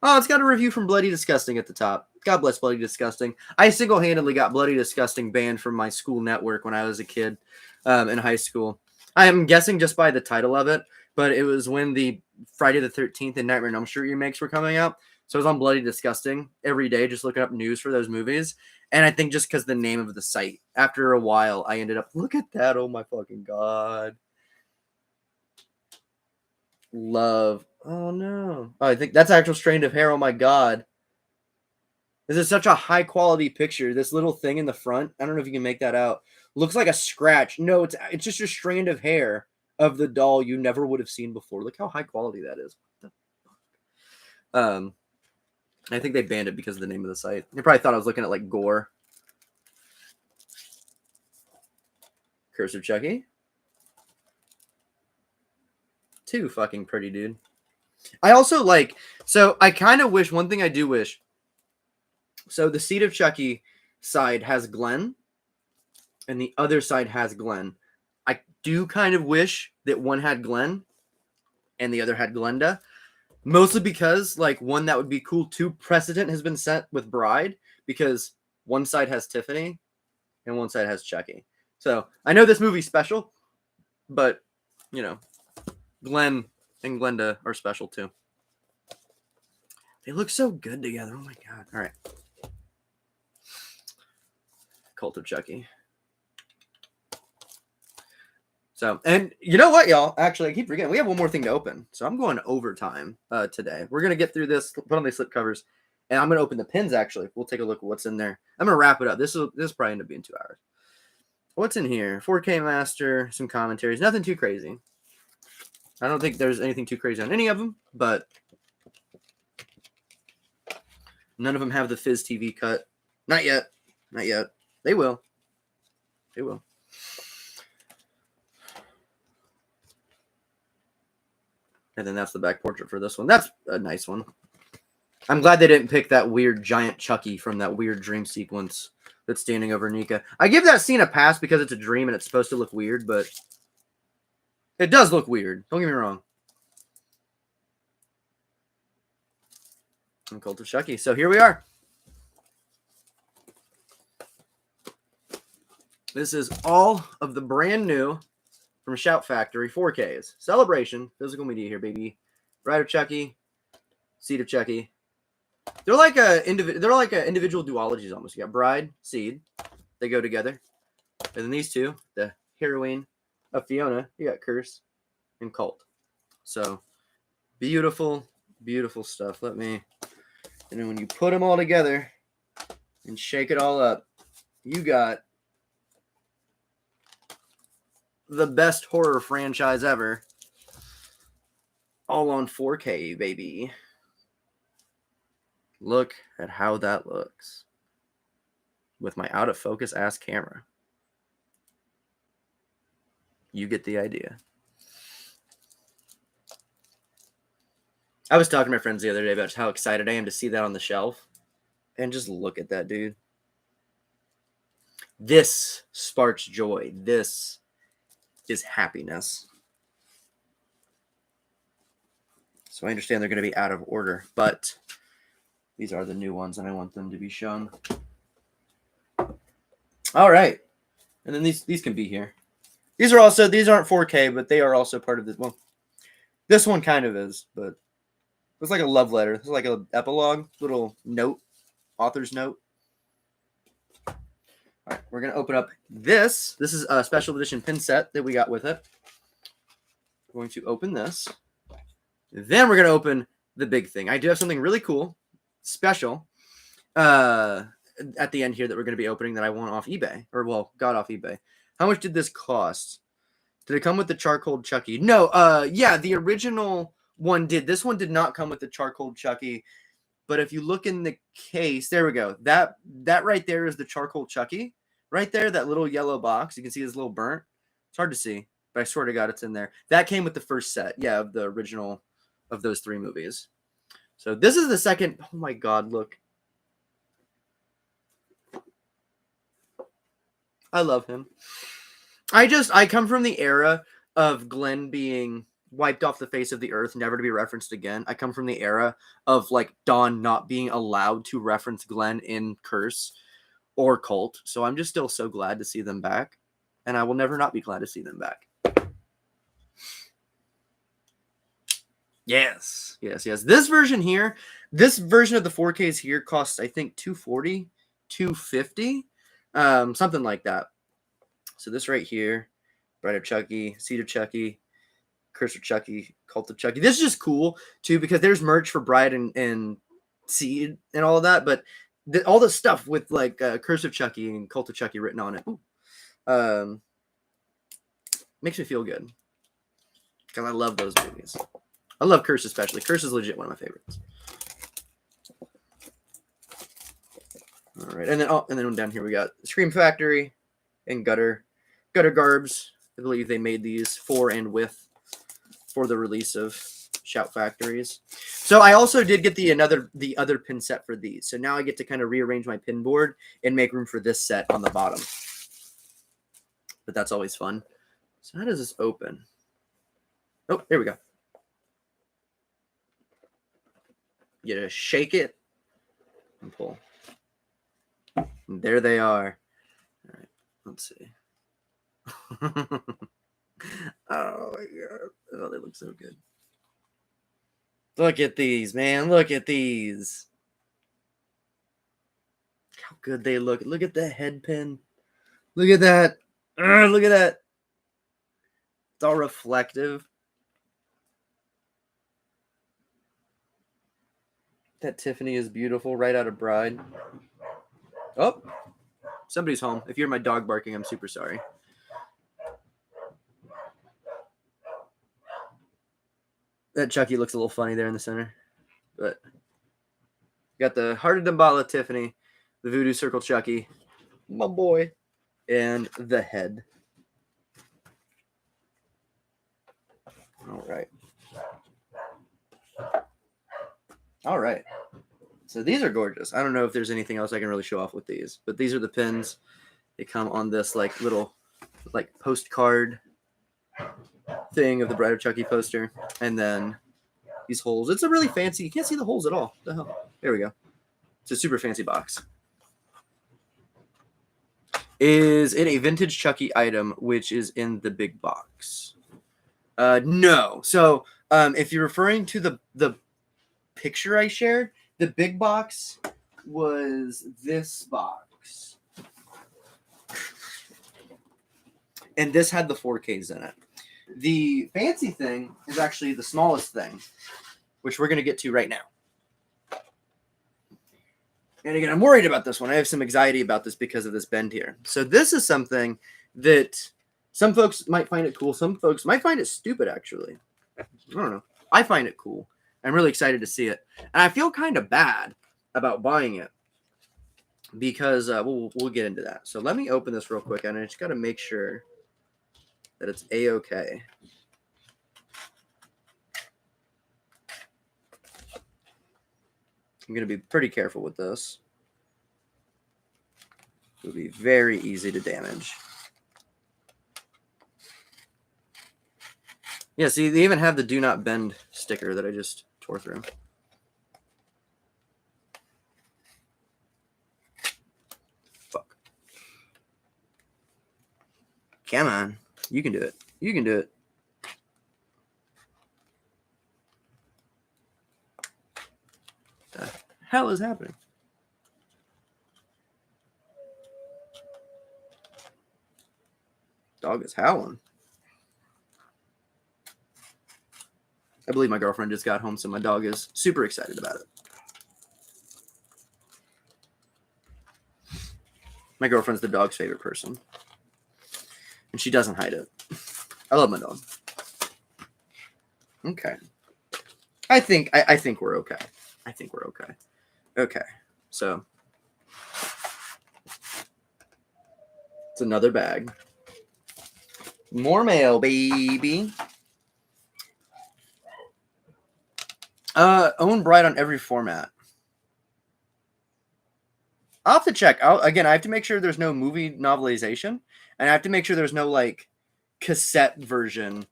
Oh, it's got a review from Bloody Disgusting at the top. God bless Bloody Disgusting. I single-handedly got Bloody Disgusting banned from my school network when I was a kid in high school. I am guessing just by the title of it, but it was when the Friday the 13th and Nightmare on Elm Street remakes were coming out. So I was on Bloody Disgusting every day just looking up news for those movies. And I think just because the name of the site, after a while, I ended up, look at that. Oh, my fucking God. Love. Oh, no. Oh, I think that's actual strand of hair. Oh, my God. This is such a high-quality picture. This little thing in the front, I don't know if you can make that out, looks like a scratch. No, it's just a strand of hair of the doll you never would have seen before. Look how high quality that is. What the fuck? I think they banned it because of the name of the site. They probably thought I was looking at, like, gore. Curse of Chucky. Too fucking pretty, dude. I also like, so I kind of wish, one thing I do wish, so the Seed of Chucky side has Glenn, and the other side has Glenn. I do kind of wish that one had Glenn, and the other had Glenda. Mostly because, like, one that would be cool, too, precedent has been set with Bride, because one side has Tiffany, and one side has Chucky. So, I know this movie's special, but, you know, Glenn and Glenda are special, too. They look so good together. Oh, my God. All right. Cult of Chucky. So, and you know what, y'all? Actually, I keep forgetting. We have one more thing to open. So I'm going overtime today. We're going to get through this, put on these slip covers, and I'm going to open the pins, actually. We'll take a look at what's in there. I'm going to wrap it up. This probably end up being 2 hours. What's in here? 4K master, some commentaries. Nothing too crazy. I don't think there's anything too crazy on any of them, but none of them have the Fizz TV cut. Not yet. Not yet. They will. They will. And then that's the back portrait for this one. That's a nice one. I'm glad they didn't pick that weird giant Chucky from that weird dream sequence that's standing over Nika. I give that scene a pass because it's a dream and it's supposed to look weird, but it does look weird. Don't get me wrong. And Cult of Chucky. So here we are. This is all of the brand new from Shout Factory 4Ks. Celebration. Physical media here, baby. Bride of Chucky. Seed of Chucky. They're like a individual duologies almost. You got Bride, Seed. They go together. And then these two, the heroine of Fiona, you got Curse and Cult. So beautiful, beautiful stuff. And then when you put them all together and shake it all up, you got the best horror franchise ever. All on 4K, baby. Look at how that looks with my out of focus ass camera. You get the idea. I was talking to my friends the other day about how excited I am to see that on the shelf. And just look at that, dude. This sparks joy. This is happiness. So I understand they're going to be out of order, but these are the new ones and I want them to be shown. All right. And then these can be here. These aren't 4K, but they are also part of this. Well, this one kind of is, but it's like a love letter. It's like an epilogue, little note, author's note. All right, we're going to open up this. This is a special edition pin set that we got with it. We're going to open this. Then we're going to open the big thing. I do have something really cool, special, at the end here that we're going to be opening that I won off eBay. Or, well, got off eBay. How much did this cost? Did it come with the charcoal Chucky? No, yeah, the original one did. This one did not come with the charcoal Chucky. But if you look in the case, there we go. That right there is the charcoal Chucky. Right there, that little yellow box. You can see it's a little burnt. It's hard to see, but I swear to God it's in there. That came with the first set, yeah, of the original of those 3 movies. So this is the second. Oh my God, look. I love him. I come from the era of Glenn being wiped off the face of the earth, never to be referenced again. I come from the era of like Dawn not being allowed to reference Glenn in Curse or Cult. So I'm just still so glad to see them back. And I will never not be glad to see them back. Yes. This version here, this version of the 4Ks here costs, I think, $240, $250, something like that. So this right here, Bride of Chucky, Seed of Chucky, Curse of Chucky, Cult of Chucky. This is just cool, too, because there's merch for Bride and Seed and all of that, but all the stuff with, like, Curse of Chucky and Cult of Chucky written on it makes me feel good. Because I love those movies. I love Curse especially. Curse is legit one of my favorites. All right, and then down here we got Scream Factory and Gutter Garbs. I believe they made these for the release of Shout Factories. So I also did get the other pin set for these. So now I get to kind of rearrange my pin board and make room for this set on the bottom. But that's always fun. So how does this open? Oh, here we go. You just shake it and pull. And there they are. All right, let's see. Oh my God. Oh, they look so good. Look at these, man. Look at these. How good they look. Look at the head pin. Look at that. Look at that. It's all reflective. That Tiffany is beautiful, right out of Bride. Oh, somebody's home. If you're my dog barking, I'm super sorry. That Chucky looks a little funny there in the center. But got the Hearted Damballa Tiffany, the Voodoo Circle Chucky, my boy, and the head. All right. So these are gorgeous. I don't know if there's anything else I can really show off with these, but these are the pins. They come on this like little like postcard thing of the Bride of Chucky poster, and then these holes. It's a really fancy. You can't see the holes at all. What the hell? There we go. It's a super fancy box. Is it a vintage Chucky item, which is in the big box? No. So if you're referring to the picture I shared, the big box was this box. And this had the 4Ks in it. The fancy thing is actually the smallest thing, which we're going to get to right now. And again, I'm worried about this one. I have some anxiety about this because of this bend here. So this is something that some folks might find it cool. Some folks might find it stupid, actually. I don't know. I find it cool. I'm really excited to see it. And I feel kind of bad about buying it because we'll get into that. So let me open this real quick. And I just got to make sure that it's A-okay. I'm going to be pretty careful with this. It'll be very easy to damage. Yeah, see, they even have the do not bend sticker that I just tore through. Fuck. Come on. You can do it. You can do it. What the hell is happening? Dog is howling. I believe my girlfriend just got home, so my dog is super excited about it. My girlfriend's the dog's favorite person. And she doesn't hide it. I love my dog. Okay. I think we're okay. I think we're okay. Okay. So it's another bag. More mail, baby. Own Bride on every format. I'll have to check. Again, I have to make sure there's no movie novelization, and I have to make sure there's no like cassette version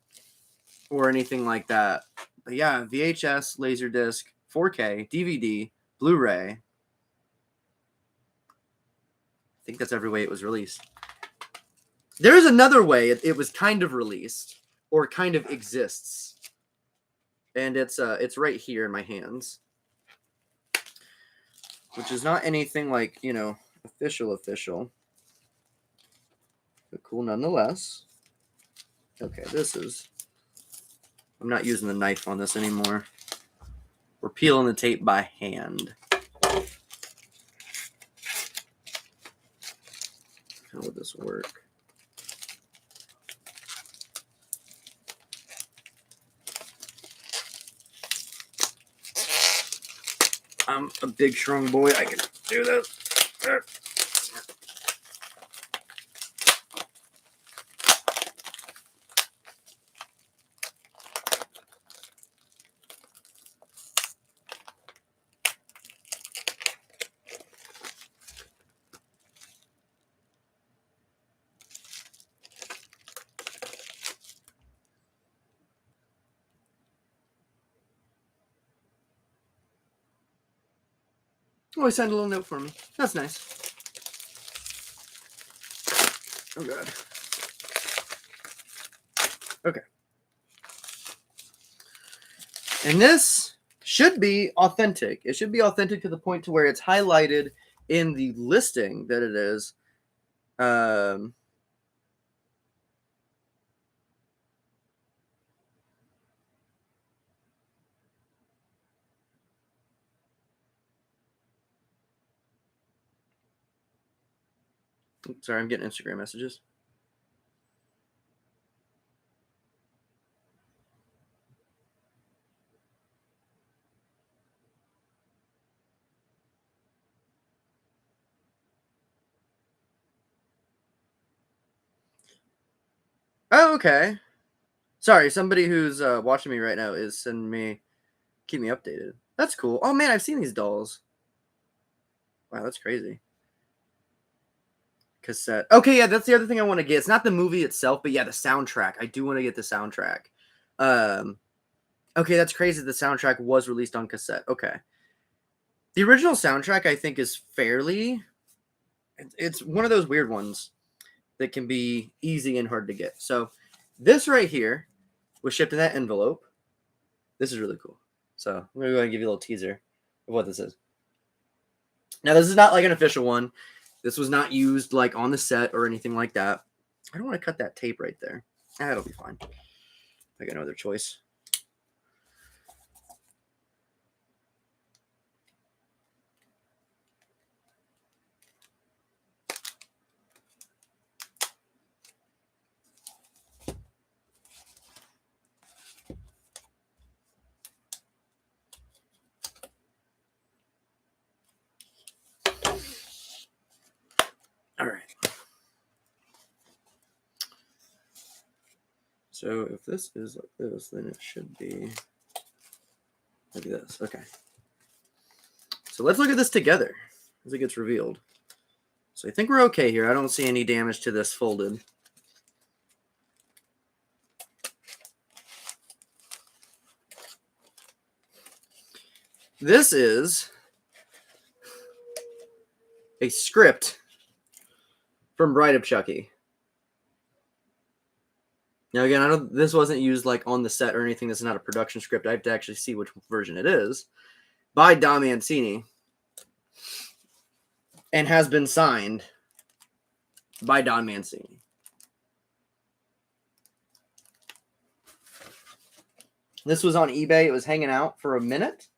or anything like that. But yeah, VHS, LaserDisc, 4K, DVD, Blu-ray. I think that's every way it was released. There is another way it was kind of released or kind of exists. And it's right here in my hands. Which is not anything like, you know, official. But cool nonetheless. Okay, this is... I'm not using the knife on this anymore. We're peeling the tape by hand. How would this work? I'm a big, strong boy. I can do this. Oh, he signed a little note for me. That's nice. Oh, God. Okay. And this should be authentic. It should be authentic to the point to where it's highlighted in the listing that it is. Sorry, I'm getting Instagram messages. Oh, okay. Sorry, somebody who's watching me right now is sending me, keep me updated. That's cool. Oh, man, I've seen these dolls. Wow, that's crazy. Cassette. Okay, yeah, that's the other thing I want to get. It's not the movie itself, but yeah, the soundtrack. I do want to get the soundtrack. Okay, that's crazy. The soundtrack was released on cassette. Okay. The original soundtrack, I think, is fairly... It's one of those weird ones that can be easy and hard to get. So this right here was shipped in that envelope. This is really cool. So I'm going to go ahead and give you a little teaser of what this is. Now, this is not like an official one. This was not used like on the set or anything like that. I don't want to cut that tape right there. That'll be fine. I got no other choice. All right. So if this is like this, then it should be like this. Okay. So let's look at this together as it gets revealed. So I think we're okay here. I don't see any damage to this folded. This is a script from Bride of Chucky. Now, again, I don't. This wasn't used like on the set or anything. This is not a production script. I have to actually see which version it is. By Don Mancini. And has been signed by Don Mancini. This was on eBay. It was hanging out for a minute.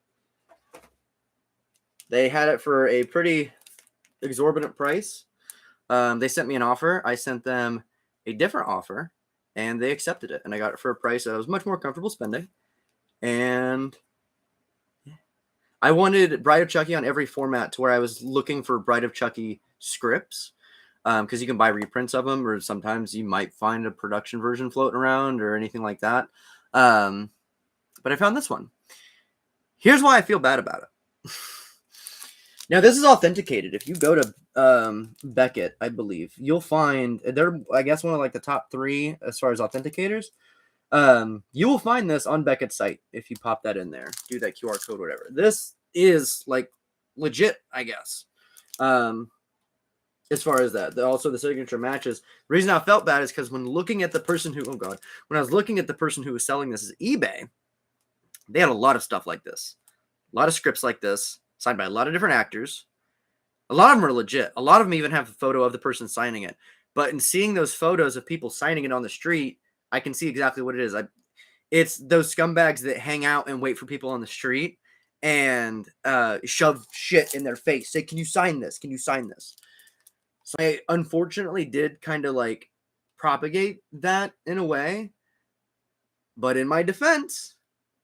They had it for a pretty exorbitant price. They sent me an offer. I sent them a different offer, and they accepted it. And I got it for a price that I was much more comfortable spending. And I wanted Bride of Chucky on every format to where I was looking for Bride of Chucky scripts, because you can buy reprints of them, or sometimes you might find a production version floating around or anything like that. But I found this one. Here's why I feel bad about it. Now, this is authenticated. If you go to Beckett, I believe, you'll find they're, I guess, one of like the top 3 as far as authenticators. You will find this on Beckett's site if you pop that in there, do that QR code, whatever. This is like legit, I guess. As far as that, also the signature matches. The reason I felt bad is because when looking at the person who, when I was looking at the person who was selling this as eBay, they had a lot of stuff like this, a lot of scripts like this, signed by a lot of different actors. A lot of them are legit. A lot of them even have a photo of the person signing it. But in seeing those photos of people signing it on the street, I can see exactly what it is. It's those scumbags that hang out and wait for people on the street and shove shit in their face. Say, can you sign this? Can you sign this? So I unfortunately did kind of like propagate that in a way. But in my defense,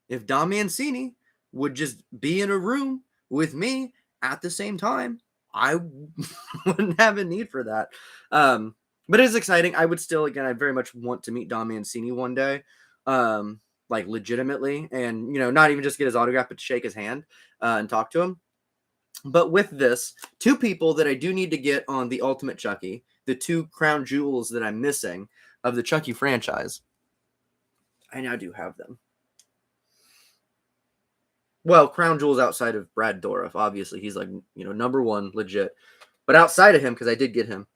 if Don Mancini would just be in a room with me at the same time, I wouldn't have a need for that. But it is exciting. I would still, again, I very much want to meet Don Mancini one day, like legitimately, and, you know, not even just get his autograph, but shake his hand and talk to him. But with this, 2 people that I do need to get on the Ultimate Chucky, the 2 crown jewels that I'm missing of the Chucky franchise, I now do have them. Well, crown jewels outside of Brad Dourif. Obviously, he's like, you know, number 1, legit. But outside of him, because I did get him.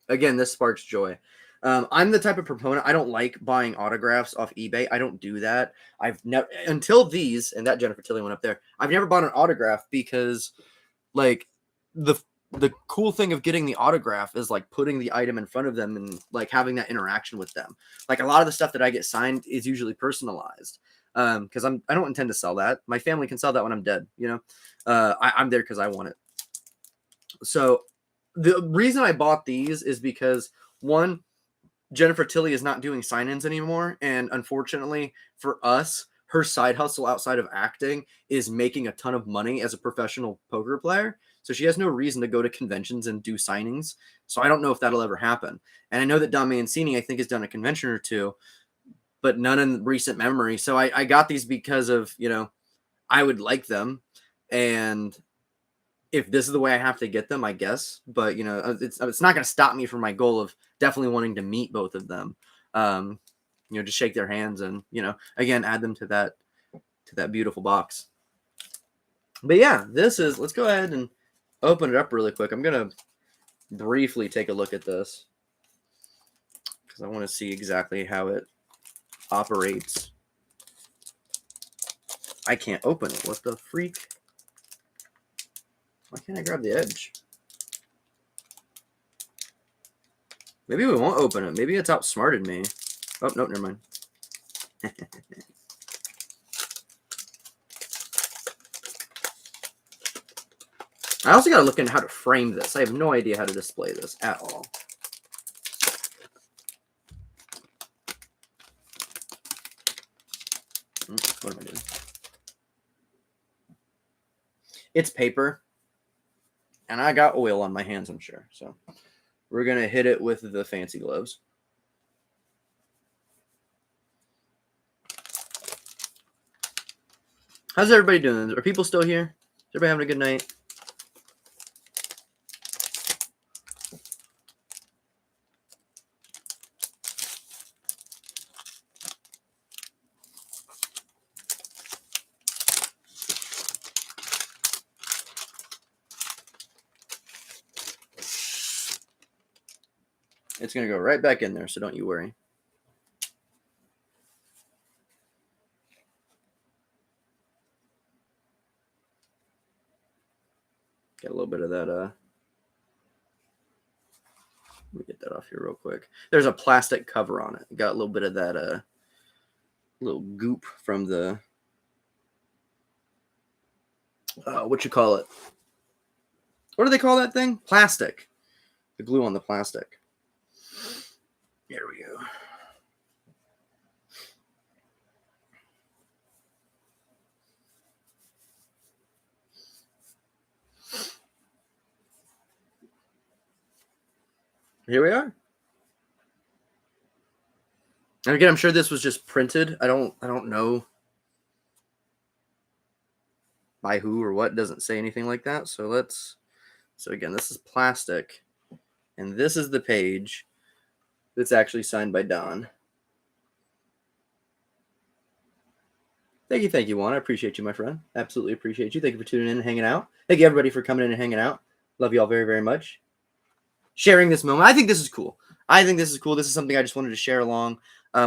Again, this sparks joy. I'm the type of proponent, I don't like buying autographs off eBay. I don't do that. I've never, until these, and that Jennifer Tilly went up there, I've never bought an autograph because, like, the cool thing of getting the autograph is, like, putting the item in front of them and, like, having that interaction with them. Like, a lot of the stuff that I get signed is usually personalized. Because I don't intend to sell that. My family can sell that when I'm dead, you know? I'm there because I want it. So the reason I bought these is because, one, Jennifer Tilly is not doing sign-ins anymore, and unfortunately for us, her side hustle outside of acting is making a ton of money as a professional poker player. So she has no reason to go to conventions and do signings. So I don't know if that'll ever happen. And I know that Don Mancini, I think, has done a convention or 2, but none in recent memory. So I got these because of, you know, I would like them, and if this is the way I have to get them, I guess. But you know, it's not going to stop me from my goal of definitely wanting to meet both of them. You know, just shake their hands and, you know, again, add them to that beautiful box. But yeah, this is. Let's go ahead and open it up really quick. I'm gonna briefly take a look at this because I want to see exactly how it operates. I can't open it. What the freak? Why can't I grab the edge? Maybe we won't open it. Maybe it's outsmarted me. Oh, nope, never mind. I also got to look into how to frame this. I have no idea how to display this at all. What am I doing? It's paper, and I got oil on my hands, I'm sure. So we're going to hit it with the fancy gloves. How's everybody doing? Are people still here? Is everybody having a good night? It's going to go right back in there, so don't you worry. Get a little bit of that. Let me get that off here real quick. There's a plastic cover on it. Got a little bit of that little goop from the what you call it? What do they call that thing? Plastic. The glue on the plastic. Here we go. Here we are. And again, I'm sure this was just printed. I don't know by who or what. It doesn't say anything like that. So again, this is plastic, and this is the page that's actually signed by Don. Thank you, Juan. I appreciate you, my friend. Absolutely appreciate you. Thank you for tuning in and hanging out. Thank you, everybody, for coming in and hanging out. Love you all very, very much. Sharing this moment. I think this is cool. This is something I just wanted to share along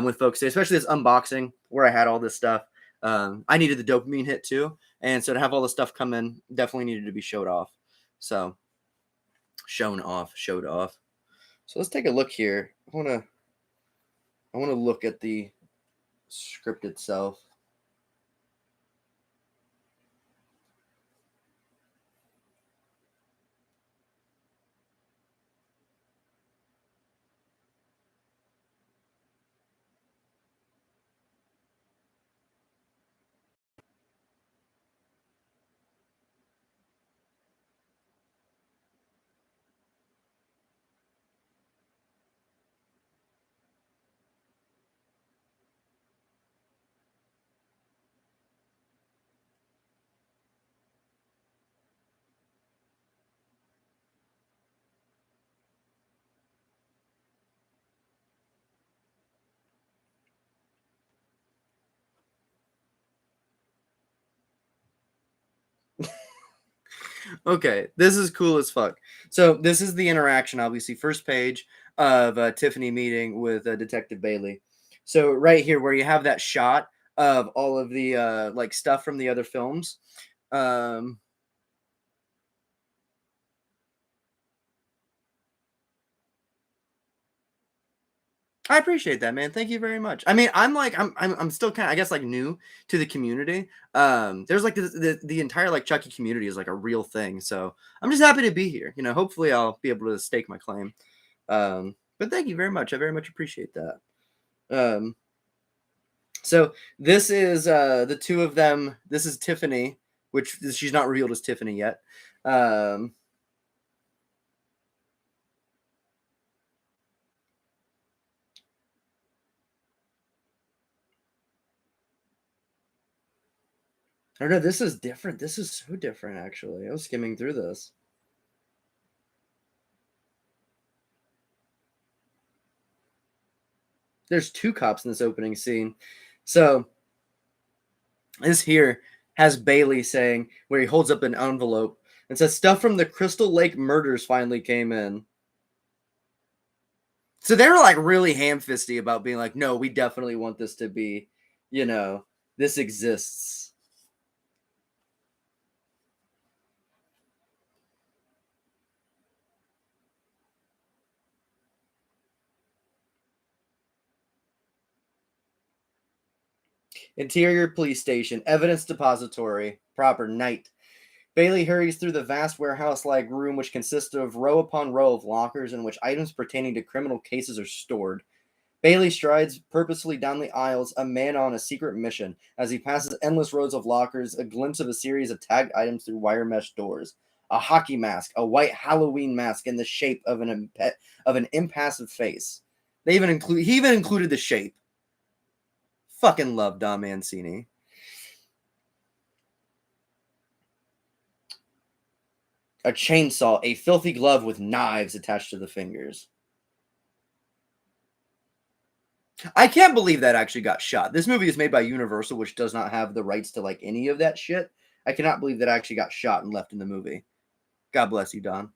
with folks today, especially this unboxing where I had all this stuff. I needed the dopamine hit too. And so to have all this stuff come in definitely needed to be showed off. So showed off. So let's take a look here. I want to look at the script itself. Okay, this is cool as fuck. So this is the interaction, obviously, first page of Tiffany meeting with Detective Bailey. So right here, where you have that shot of all of the like stuff from the other films. I appreciate that, man. Thank you very much. I mean, I'm still kind of, I guess, like new to the community. There's like the entire like Chucky community is like a real thing. So I'm just happy to be here. You know, hopefully I'll be able to stake my claim. But thank you very much. I very much appreciate that. So this is the two of them. This is Tiffany, which she's not revealed as Tiffany yet. I don't know. This is different. This is so different, actually. I was skimming through this. There's two cops in this opening scene. So this here has Bailey saying, where he holds up an envelope and says, stuff from the Crystal Lake murders finally came in. So they were like really ham-fisty about being like, no, we definitely want this to be, this exists. Interior police station, evidence depository, proper night. Bailey hurries through the vast warehouse-like room, which consists of row upon row of lockers in which items pertaining to criminal cases are stored. Bailey strides purposefully down the aisles, a man on a secret mission. As he passes endless rows of lockers, a glimpse of a series of tagged items through wire mesh doors. A hockey mask, a white Halloween mask in the shape of an impassive face. He even included the shape. Fucking love Don Mancini. A chainsaw, a filthy glove with knives attached to the fingers. I can't believe that actually got shot. This movie is made by Universal, which does not have the rights to like any of that shit. I cannot believe that actually got shot and left in the movie. God bless you, Don.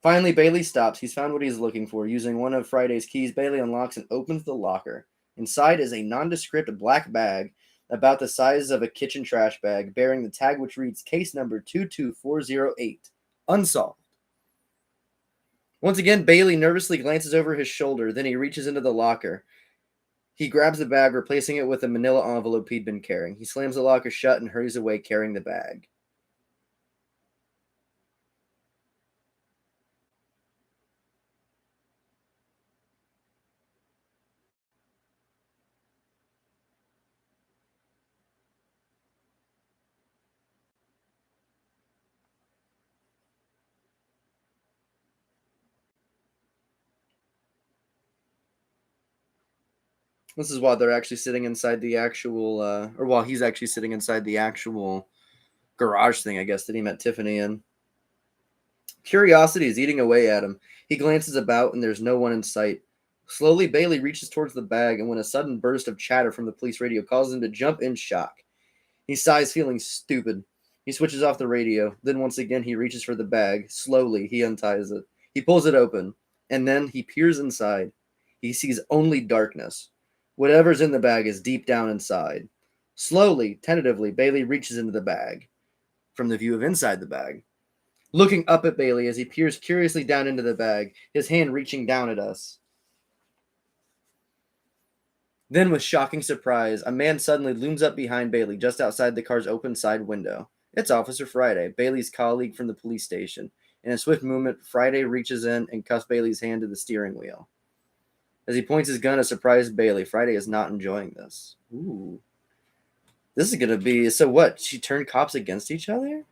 Finally, Bailey stops. He's found what he's looking for. Using one of Friday's keys, Bailey unlocks and opens the locker. Inside is a nondescript black bag about the size of a kitchen trash bag, bearing the tag which reads case number 22408. Unsolved. Once again, Bailey nervously glances over his shoulder. Then he reaches into the locker. He grabs the bag, replacing it with a manila envelope he'd been carrying. He slams the locker shut and hurries away, carrying the bag. This is while they're actually sitting inside the actual, or while he's actually sitting inside the actual garage thing, I guess, that he met Tiffany in. Curiosity is eating away at him. He glances about, and there's no one in sight. Slowly, Bailey reaches towards the bag, and when a sudden burst of chatter from the police radio causes him to jump in shock. He sighs, feeling stupid. He switches off the radio. Then once again, he reaches for the bag. Slowly, he unties it. He pulls it open, and then he peers inside. He sees only darkness. Whatever's in the bag is deep down inside. Slowly, tentatively, Bailey reaches into the bag from the view of inside the bag. Looking up at Bailey as he peers curiously down into the bag, his hand reaching down at us. Then, with shocking surprise, a man suddenly looms up behind Bailey just outside the car's open side window. It's Officer Friday, Bailey's colleague from the police station. In a swift movement, Friday reaches in and cuffs Bailey's hand to the steering wheel. As he points his gun at surprised Bailey, Friday is not enjoying this. Ooh. This is going to be... So what? She turned cops against each other?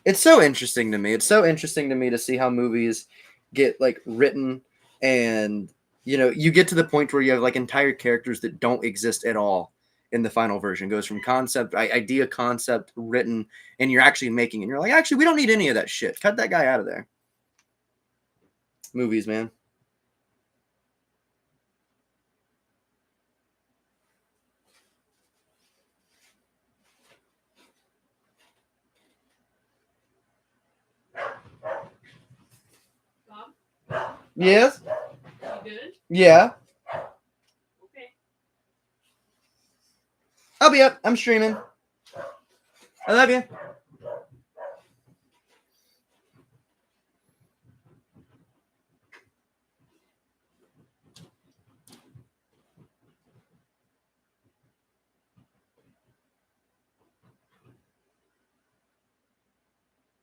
It's so interesting to me. It's so interesting to me to see how movies get like written, and you get to the point where you have like entire characters that don't exist at all in the final version. It goes from idea concept written, and you're actually making it. And you're like, actually, we don't need any of that shit. Cut that guy out of there. Movies, man. Bob, Yes? you good? Yeah. Okay. I'll be up. I'm streaming. I love you.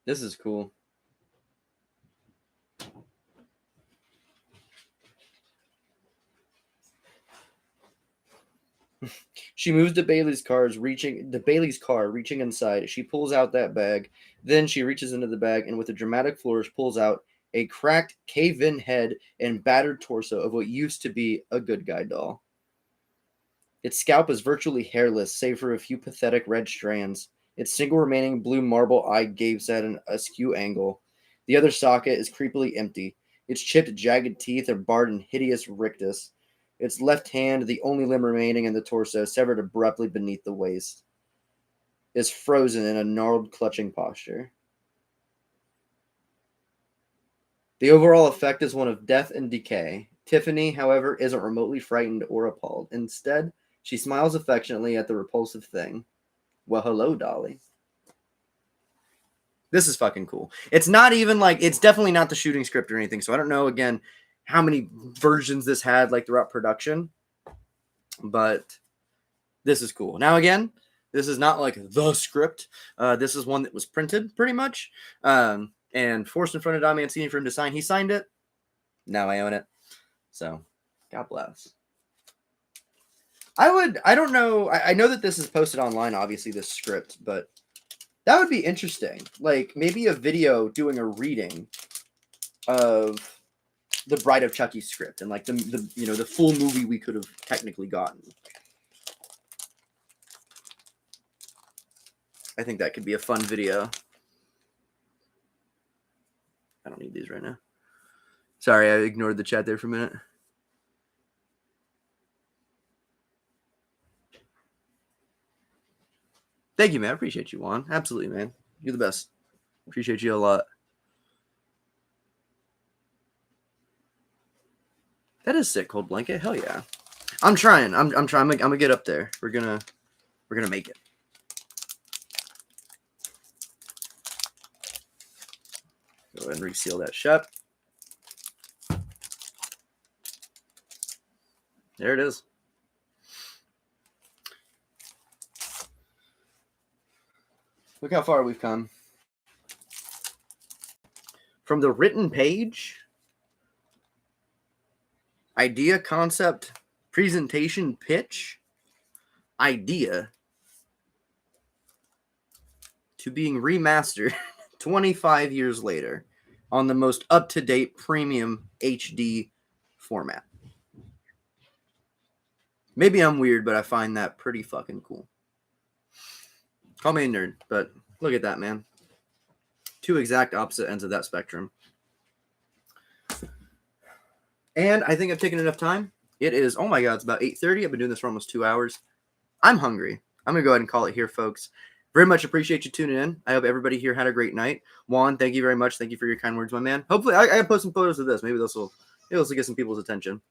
This is cool. She moves to Bailey's car, reaching inside. She pulls out that bag. Then she reaches into the bag and with a dramatic flourish pulls out a cracked, cave-in head and battered torso of what used to be a good guy doll. Its scalp is virtually hairless, save for a few pathetic red strands. Its single remaining blue marble eye gapes at an askew angle. The other socket is creepily empty. Its chipped, jagged teeth are barred in hideous rictus. Its left hand, the only limb remaining in the torso, severed abruptly beneath the waist, is frozen in a gnarled, clutching posture. The overall effect is one of death and decay. Tiffany, however, isn't remotely frightened or appalled. Instead, she smiles affectionately at the repulsive thing. Well, hello, Dolly. This is fucking cool. It's not even like, it's definitely not the shooting script or anything, so I don't know, again, how many versions this had like throughout production, but this is cool. Now, again, this is not like the script. This is one that was printed pretty much and forced in front of Don Mancini for him to sign. He signed it. Now I own it. So, God bless. I don't know. I know that this is posted online, obviously, this script, but that would be interesting. Like, maybe a video doing a reading of the Bride of Chucky script and like the full movie we could have technically gotten. I think that could be a fun video. I don't need these right now. Sorry, I ignored the chat there for a minute. Thank you, man. I appreciate you, Juan. Absolutely, man. You're the best. Appreciate you a lot. That is sick, Cold Blanket. Hell yeah. I'm trying. I'm trying. I'm gonna get up there. We're gonna make it. Go ahead and reseal that shut. There it is. Look how far we've come. From the written page, idea, concept, presentation, pitch, idea, to being remastered 25 years later on the most up-to-date premium HD format. Maybe I'm weird, but I find that pretty fucking cool. Call me a nerd, but look at that, man. Two exact opposite ends of that spectrum. And I think I've taken enough time. It is, oh my God, it's about 8:30. I've been doing this for almost 2 hours. I'm hungry. I'm going to go ahead and call it here, folks. Very much appreciate you tuning in. I hope everybody here had a great night. Juan, thank you very much. Thank you for your kind words, my man. Hopefully, I can post some photos of this. Maybe this will get some people's attention.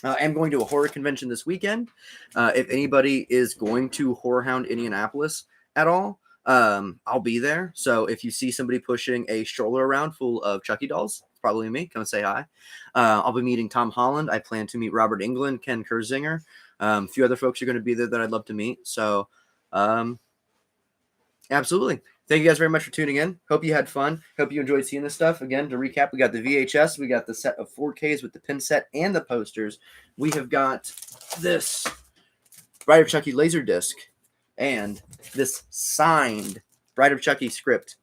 I'm going to a horror convention this weekend. If anybody is going to Horrorhound Indianapolis at all, I'll be there. So if you see somebody pushing a stroller around full of Chucky dolls, probably me, come say hi. I'll be meeting Tom Holland. I plan to meet Robert Englund, Ken Kersinger. A few other folks are going to be there that I'd love to meet. So, absolutely. Thank you guys very much for tuning in. Hope you had fun. Hope you enjoyed seeing this stuff. Again, to recap, we got the VHS. We got the set of 4Ks with the pin set and the posters. We have got this Bride of Chucky LaserDisc and this signed Bride of Chucky script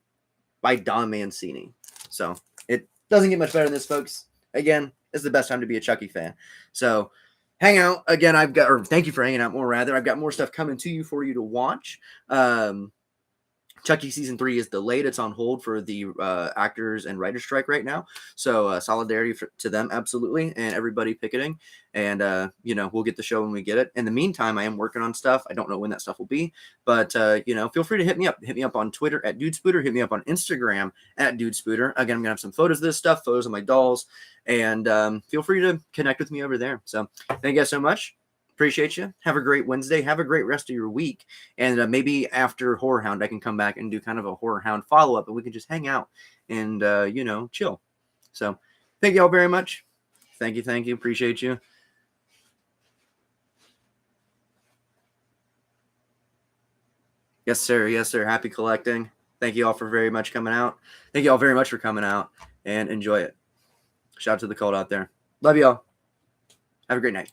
by Don Mancini. So it doesn't get much better than this, folks. Again, it's the best time to be a Chucky fan. So hang out. Again, thank you for hanging out more, rather. I've got more stuff coming to you for you to watch. Chucky Season 3 is delayed. It's on hold for the actors and writer strike right now. So solidarity to them, absolutely, and everybody picketing. And, we'll get the show when we get it. In the meantime, I am working on stuff. I don't know when that stuff will be. But, feel free to hit me up. Hit me up on Twitter at DudeSpooter. Hit me up on Instagram at DudeSpooter. Again, I'm going to have some photos of this stuff, photos of my dolls. And feel free to connect with me over there. So thank you guys so much. Appreciate you. Have a great Wednesday. Have a great rest of your week. And maybe after Horrorhound, I can come back and do kind of a Horrorhound follow-up, and we can just hang out and, chill. So thank you all very much. Thank you. Appreciate you. Yes, sir. Happy collecting. Thank you all for very much coming out. Thank you all very much for coming out, and enjoy it. Shout out to the cold out there. Love you all. Have a great night.